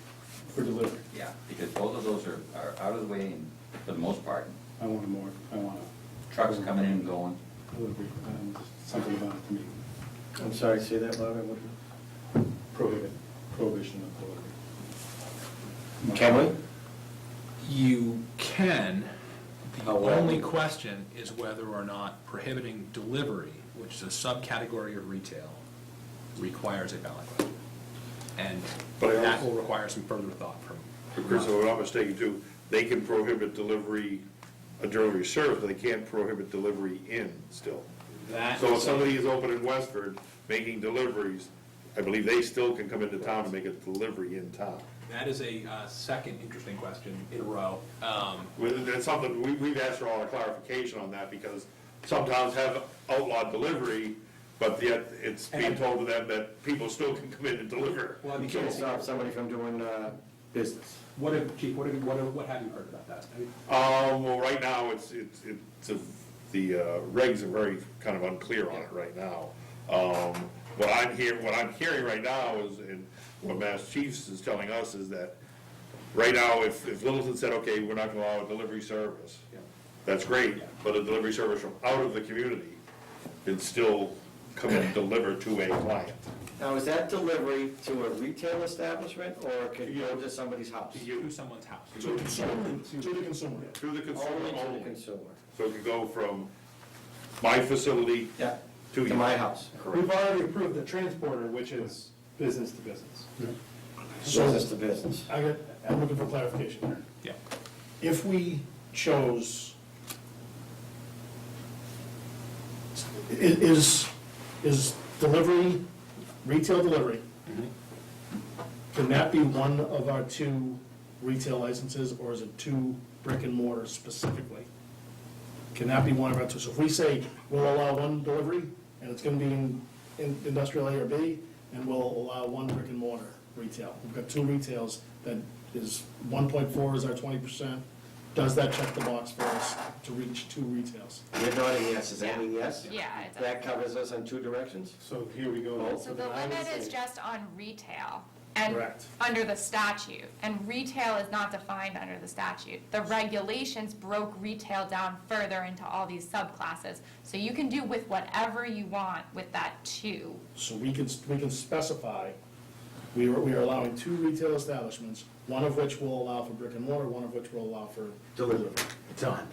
For delivery. Yeah, because both of those are out of the way and for the most part. I want a Trucks coming in and going. delivery, something about it to me. I'm sorry, say that louder. Prohibition of delivery. Can we? You can. The How well? only question is whether or not prohibiting delivery, which is a subcategory of retail, requires a ballot question. And But I that also- will require some further thought from. Chris, if I'm not mistaken too, they can prohibit delivery, a delivery service, but they can't prohibit delivery in still. So if somebody is open in Westford making deliveries, I believe they still can come into town and make a delivery in town. That is a second interesting question in a row. That's something, we've asked for all our clarification on that, because some towns have outlawed delivery, but yet it's being told to them that people still can come in and deliver. Well, You can't stop somebody from doing business. Chief, what have you heard about that? Well, right now, the regs are very kind of unclear on it right now. What I'm hearing right now is, and what Mass Chiefs is telling us is that, right now, if Littleton said, okay, we're not gonna allow a delivery service, that's great, but a delivery service from out of the community can still come and deliver to a client. Now, is that delivery to a retail establishment, or can it go to somebody's house? To someone's house. To the consumer. To the consumer Only to the only. consumer. So it can go from my facility Yeah, to to you. my house. We've already approved the transporter, which is business to business. Business to business. I'm looking for clarification here. Yeah. If we chose, is delivery, retail delivery, can that be one of our two retail licenses, or is it two brick and mortar specifically? Can that be one of our two? So if we say we'll allow one delivery, and it's gonna be in industrial A or B, and we'll allow one brick and mortar retail. We've got two retails that is, 1.4 is our 20%. Does that check the box for us to reach two retails? You're nodding yes, does that mean yes? Yeah, it does. That covers us in two directions? So here we go. So the limit is just on retail and Correct. under the statute, and retail is not defined under the statute. The regulations broke retail down further into all these subclasses, so you can do with whatever you want with that two. So we can specify, we are allowing two retail establishments, one of which will allow for brick and mortar, one of which will allow for Delivery. Done.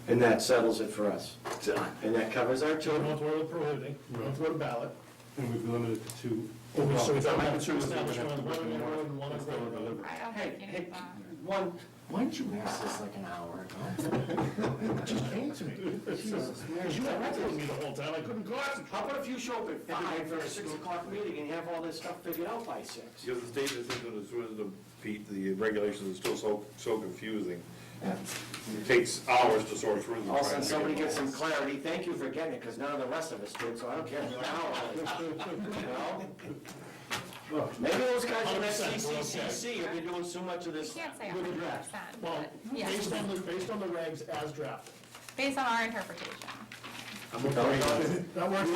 And that settles it for us. Done. And that covers our We two. don't have to worry about prohibiting, we don't have to go to ballot. And we've limited to two. So we don't have Two two is what we have establishments, to one work in on. Monroe and one in Grove. Delivery. I don't Hey, think you hey, need that. one, why didn't you ask this like an hour ago? It just came to me. Jesus, Mary. You were with me the whole time, I couldn't concentrate. How about if you show up at 5 for a 6 o'clock meeting and you have all this stuff figured out by 6? Because the state is into the wisdom, Pete, the regulations are still so confusing. It takes hours to sort through them. All of a sudden, somebody gets some clarity, thank you for getting it, because none of the rest of us did, so I don't care if you're an hour. You know? Maybe those guys in that 100%, we're okay. CCCC have been doing so much of You this can't say with the 100%, draft. Well, but yes, based on the regs as drafted. based on our interpretation. That works.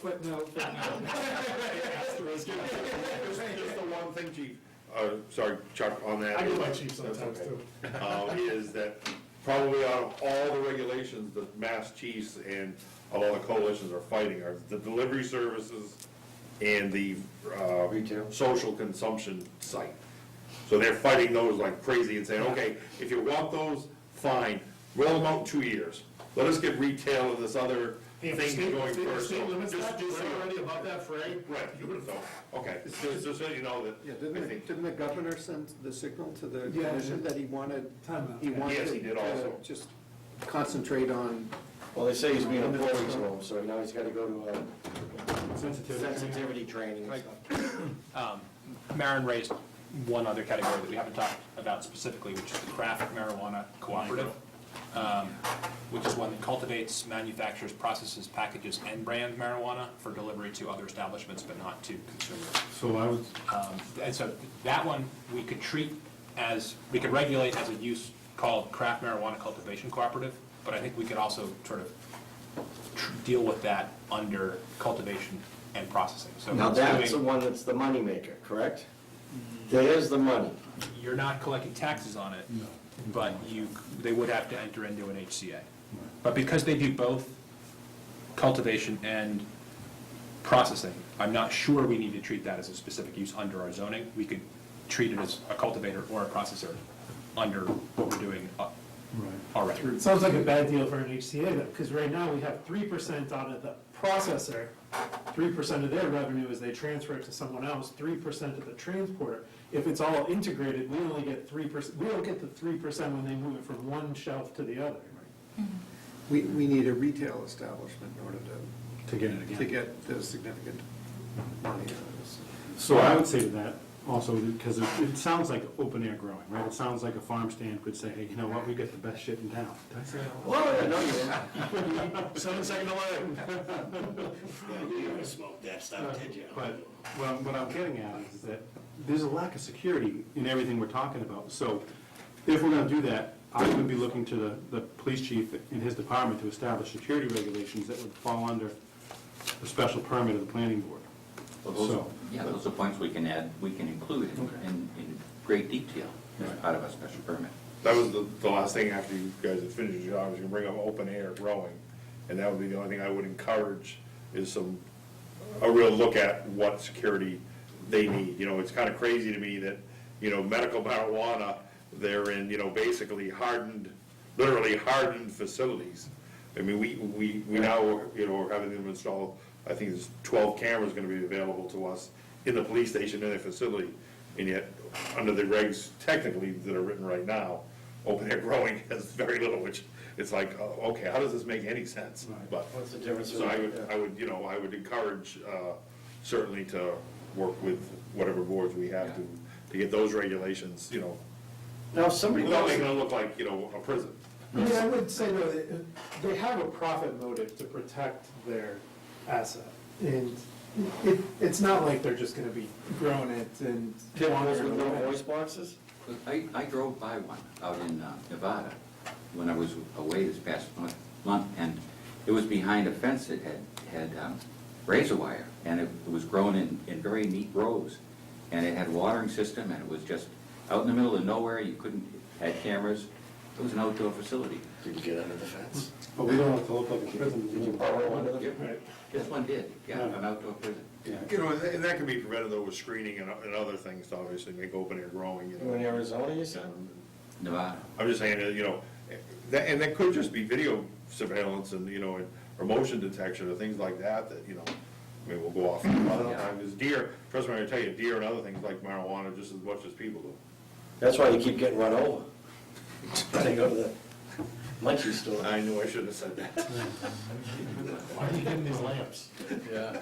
Footnote. Just the one thing, Chief, sorry, Chuck, on that. I get my chief sometimes too. Is that probably out of all the regulations that Mass Chiefs and a lot of coalitions are fighting are the delivery services and the Retail. social consumption site. So they're fighting those like crazy and saying, okay, if you want those, fine, roll them out in 2 years. Let us get retail and this other If thing going first. state limits Just- that, just so we're you- already above that fray. Right, you would have thought, okay, just so you know that. Yeah, I think- didn't the governor send the signal to the Yeah. commission that he wanted, Time he out. wanted Yes, he did to also. just concentrate on, Well, they say he's being a poor home, so now he's gotta go to a sensitivity training and stuff. Maren raised one other category that we haven't talked about specifically, which is the craft marijuana cooperative, which is one that cultivates, manufactures, processes, packages, and brands marijuana for delivery to other establishments, but not to consumers. So I was, And so that one, we could we could regulate as a use called craft marijuana cultivation cooperative, but I think we could also sort of deal with that under cultivation and processing. So Now, it's that's the doing- one that's the moneymaker, correct? There's the money. You're not collecting taxes on it, but they would have to enter into an HCA. But because they do both cultivation and processing, I'm not sure we need to treat that as a specific use under our zoning. We could treat it as a cultivator or a processor under what we're doing already. It sounds like a bad deal for an HCA though, because right now we have 3% out of the processor, 3% of their revenue is they transfer it to someone else, 3% of the transporter. If it's all integrated, we only get 3%, we don't get the 3% when they move it from one shelf to the other. we need a retail establishment in order to get it again. to get the significant money out of this. So I would say to that, Also, because it sounds like open air growing, right? It sounds like a farm stand could say, hey, you know what, we get the best shit in town. Did I say that? Well, I know you. 7 second delay. You never smoked that stuff, did you? But what I'm getting at is that there's a lack of security in everything we're talking about. So if we're gonna do that, I would be looking to the police chief in his department to establish security regulations that would fall under the special permit of the planning board. Well, those are, So- yeah, those are points we can add, we can include in great detail as part of a special permit. That was the last thing after you guys had finished your job, was you bring up open air growing. And that would be the only thing I would encourage is a real look at what security they need. You know, it's kind of crazy to me that, you know, medical marijuana, they're in, you know, basically literally hardened facilities. I mean, we now, you know, are having them install, I think there's 12 cameras gonna be available to us in the police station in their facility. And yet, under the regs technically that are written right now, open air growing has very little, which it's like, okay, how does this make any sense? But, What's the difference? so I would, you know, I would encourage, certainly to work with whatever boards we have to get those regulations, you know, Now, somebody without goes, making it look like, you know, a prison. I mean, I would say though, they have a profit motive to protect their asset. And it's not like they're just gonna be growing it and Timberwolves wandering with no away. voice boxes? I drove by one out in Nevada when I was away this past month, and it was behind a fence that had razor wire, and it was grown in very neat rows, and it had a watering system, and it was just out in the middle of nowhere. You couldn't, had cameras. It was an outdoor facility. Did you get under the fence? But we don't have to look like a prison. Did you borrow one of them? This one did, yeah, an outdoor prison. You know, and that can be prevented though with screening and other things to obviously make open air growing, you You in know. Arizona, you said? Nevada. I'm just saying, that, you know, that could just be video surveillance and, you know, or motion detection or things like that, you know, I mean, we'll go off. Because deer, trust me, I tell you, deer and other things like marijuana just as much as people do. That's why you keep getting run over. They go to the munchie store. I knew I shouldn't have said that. Why are you getting these lamps? Yeah.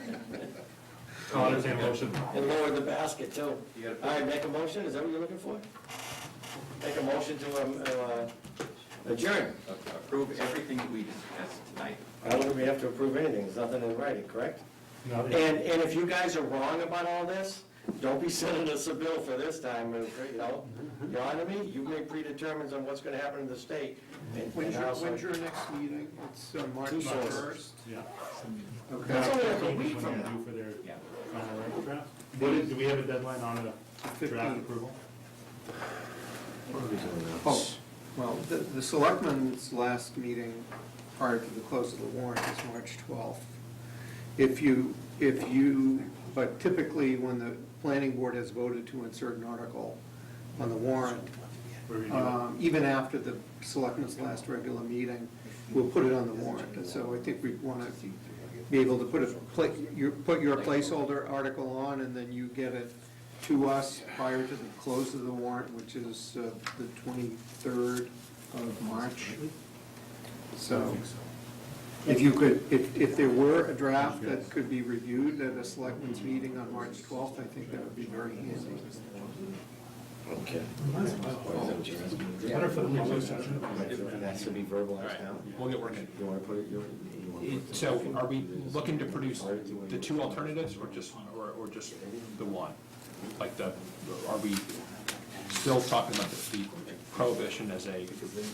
I'll entertain a motion. And lower the basket too. All right, make a motion, is that what you're looking for? Make a motion to adjourn. Approve everything that we discussed tonight. I don't think we have to approve anything, there's nothing in writing, correct? No, And if you guys are wrong about all this, don't be sending us a bill for this time, you know? You know what I mean? You make predetermines on what's gonna happen in the state. When's your next meeting? It's March Two sources. 1st? Yeah. That's Okay. only like a week from now. Due for their Yeah. final reg draft. Do we have a deadline on a draft 15th. approval? Oh, well, the selectmen's last meeting prior to the close of the warrant is March 12th. But typically, when the planning board has voted to insert an article on the warrant, even after the selectmen's last regular meeting, we'll put it on the warrant. And so I think we want to be able to put your placeholder article on, and then you get it to us prior to the close of the warrant, which is the 23rd of March. So, if you could, if there were a draft that could be reviewed at a selectmen's meeting on March 12th, I think that would be very handy. Okay. Better for the closed session. That should be verbalized now. We'll get working. You wanna put it, So are we looking to produce the two alternatives or just the one? Like are we still talking about the prohibition as a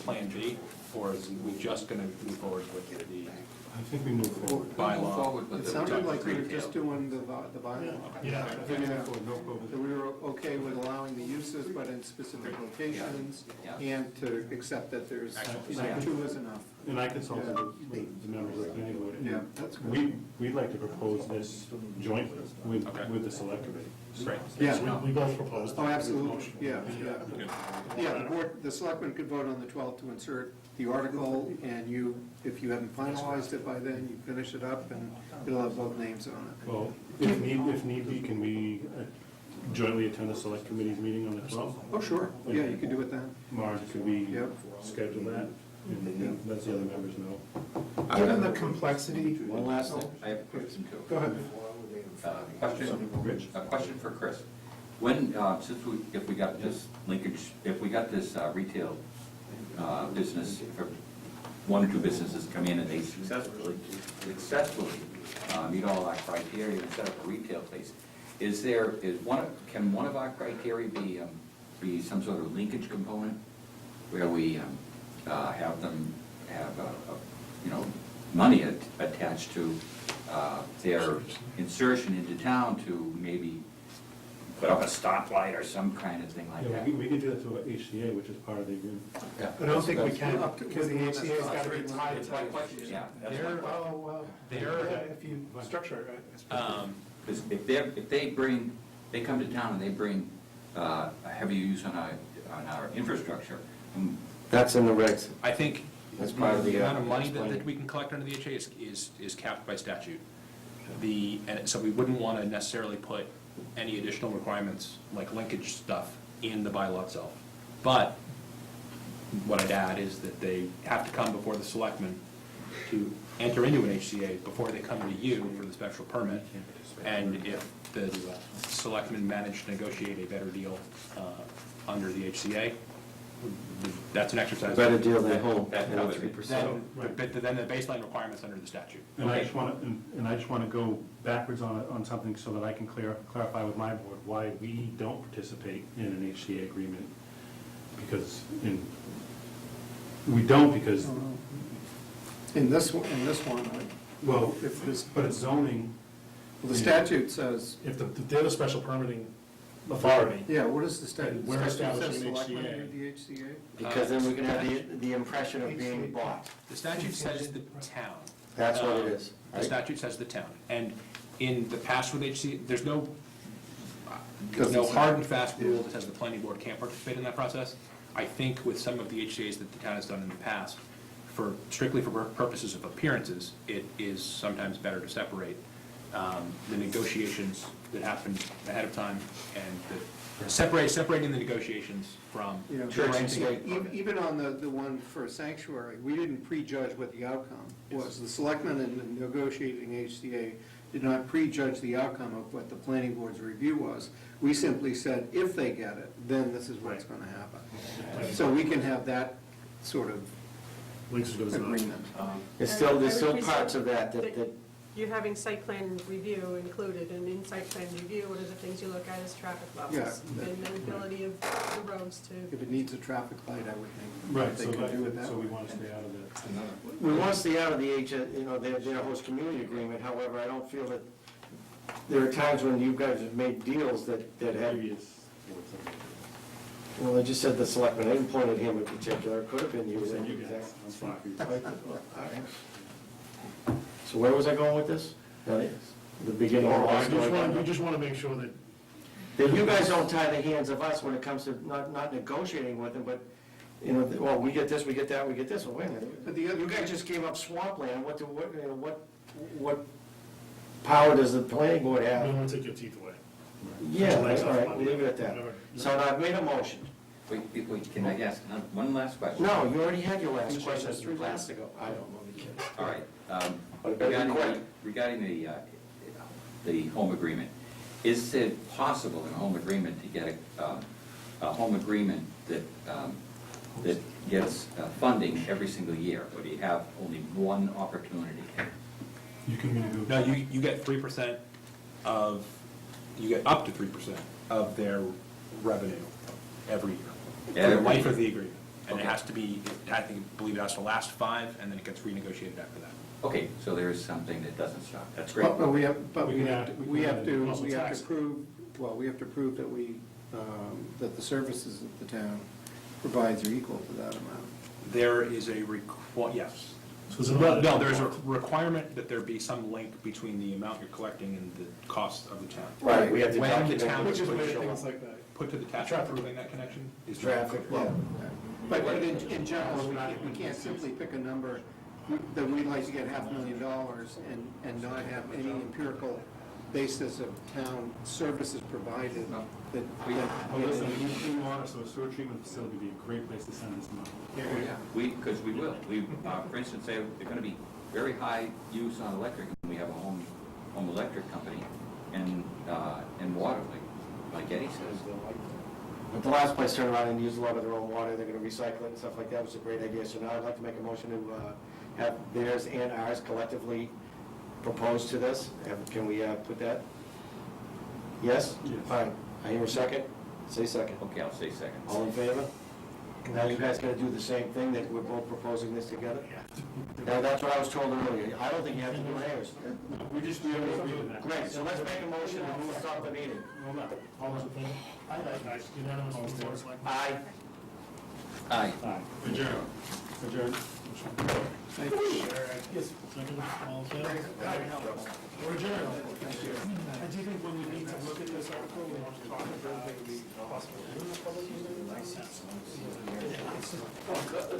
plan B? Or is we just gonna move forward with the I think we move forward. Move bylaw? forward with It the sounded like we were retail. just doing the bylaw. Yeah. I think we move forward, no That prohibition. we were okay with allowing the uses, but in specific locations, Yeah. and to accept that there's, two is enough. And I consulted with the members of the planning board. and Yeah, that's good. We'd like to propose this jointly with, Okay. with the select committee. Great. Yeah. We both proposed. Oh, absolutely, yeah. Yeah, the board, the selectmen could vote on the 12th to insert the article, and you, if you haven't finalized it by then, you finish it up, and it'll have both names on it. Well, if need be, can we jointly attend the select committee's meeting on the 12th? Oh, sure, yeah, you could do it then. Marge, could we Yep. schedule that? And let the other members know. Given the complexity, one last thing. I have a question too. go ahead. A question for Chris. When, if we got this linkage, if we got this retail business, if one or two businesses come in and they successfully meet all our criteria and set up a retail place, can one of our criteria be some sort of linkage component where we have them have money attached to their insertion into town to maybe put up a stoplight or some kind of thing like Yeah, that? we could do that through HCA, which is part of the agreement. I don't think we can, because the HCA's got to be tied That's to my question, yeah. That's my They're, question. well, if you structure it, Because if they come to town and they bring a heavy use on our infrastructure, That's in the regs. I think That's part of the, amount of money explain that it. we can collect under the HA is capped by statute. And so we wouldn't want to necessarily put any additional requirements, like linkage stuff, in the bylaw itself. But what I'd add is that they have to come before the selectmen to enter into an HCA before they come to you for the special permit. And if the selectmen manage to negotiate a better deal under the HCA, that's an exercise. Better deal than home. That covers it. 3%. Then the baseline requirements under the statute. And I just want to go backwards on something so that I can clarify with my board why we don't participate in an HCA agreement. Because we don't because, In this one, well, if this, but it's zoning. the statute says, If they're the special permitting authority, yeah, what is the statute? And we're Statute says establishing an selectmen HCA. under the HCA? Because then we can have the impression of being bought. The statute says the town. That's what it is, The right? statute says the town. And in the past with HC, there's no Doesn't say. hard and fast rule that says the planning board can't participate in that process. I think with some of the HCA's that the town has done in the past, strictly for purposes of appearances, it is sometimes better to separate the negotiations that happen ahead of time and separating the negotiations from You know, Church and granting- state. Even on the one for sanctuary, we didn't prejudge what the outcome was. The selectmen in the negotiating HCA did not prejudge the outcome of what the planning board's review was. We simply said, if they get it, then this is what's gonna happen. So we can have that sort of links goes on. agreement. There's I would still presume parts of that. You're having site plan review included, and in site plan review, what are the things you look at is traffic levels Yeah. and the ability of the roads to. If it needs a traffic light, I would think. Right, They so could do it that so we way. want to stay out of that. We want to stay out of the their host community agreement, however, I don't feel that, there are times when you guys have made deals that have, Previous. well, I just said the selectman, I didn't point at him in particular, it could have been you. Said you guys. I'm sorry. All right. So where was I going with this? The beginning of the We just want to make sure that that you guys don't tie the hands of us when it comes to not negotiating with them, but, well, we get this, we get that, we get this, well, wait a minute. But the other- You guys just gave up swampland, what power does the planning board we don't have? want to take your teeth away. Yeah, all right, we'll leave it at that. So now I've made a motion. Wait, can I ask one last question? No, you already had your last question 3 minutes ago. I don't know, the kid. All right. But it better be quick. Regarding the home agreement, is it possible in a home agreement to get a home agreement that gets funding every single year? Or do you have only one opportunity? You can renegotiate. No, you get 3% you get up to 3% of their revenue every year. For the Every life year. of the agreement. And it Okay. has to be, I believe it has to last 5, and then it gets renegotiated after that. Okay, so there is something that doesn't stop. That's great. But we have also tax to it. prove, well, we have to prove that that the services that the town provides are equal to that amount. There is a yes. So there's another. No, there's a requirement that there be some link between the amount you're collecting and the cost of the town. Right, we have to When the document. town Which is put- where things like that. Put to the task of proving that connection is Traffic, yeah. But in general, we can't simply pick a number, that we'd like to get $500,000 and not have any empirical basis of town services provided that. Well, listen, we want us, so a sewer treatment facility would be a great place to send this money. Because we will. For instance, they're going to be very high use on electric. We have a home electric company and water, like Getty says. But the last place turned around and used a lot of their own water, they're gonna recycle it and stuff like that, was a great idea. So now I'd like to make a motion to have theirs and ours collectively propose to this. Can we put that? Yes? Fine. I hear a second? Say second. Okay, I'll say second. All in favor? Now you guys gotta do the same thing, that we're both proposing this together? Now, that's what I was told earlier. I don't think you have to do theirs. We just, we agree with that. Great, so let's make a motion and we'll start the meeting. Hold on. All those in favor? Aye. Unanimous, Mr. Board of Selectmen. Aye. Aye. Adjourn. Adjourn. Yes. Second, all in favor? We're adjourned. I do think when we need to look at this article, we want to talk about possible public hearing.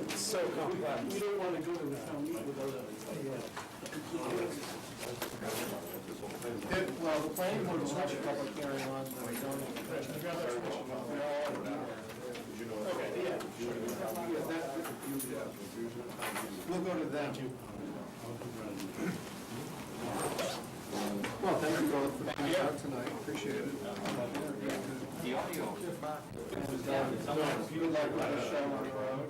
It's so complex. We don't want to go to the town meeting without a. Well, the planning board will have a public hearing on the zoning. We'll go to them. Well, thank you both for coming out tonight, appreciate it. The audio. If you would like to show on the road.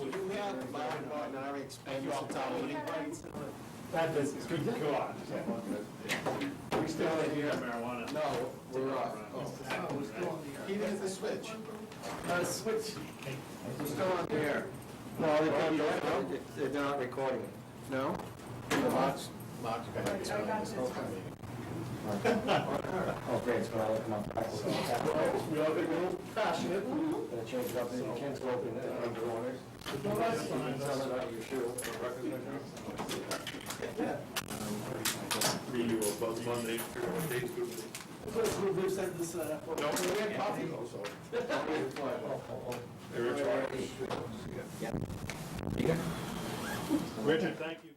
You have Barton, our expense at town meeting. That is, good, go on. We still in here? Marijuana. No, we're off. He did the switch. Switch. We're still on the air. No, they're not recording it. No? Mark's gonna explain this whole thing. Oh, great, it's gonna come up backwards. We all get a little passionate. Gonna change it up, and the kids go open it, and the corners. No, that's fine. Tell it out your shoe. Read you about Monday, days good. We've set this up. No, we had coffee though, so. They were trying. Richard, thank you.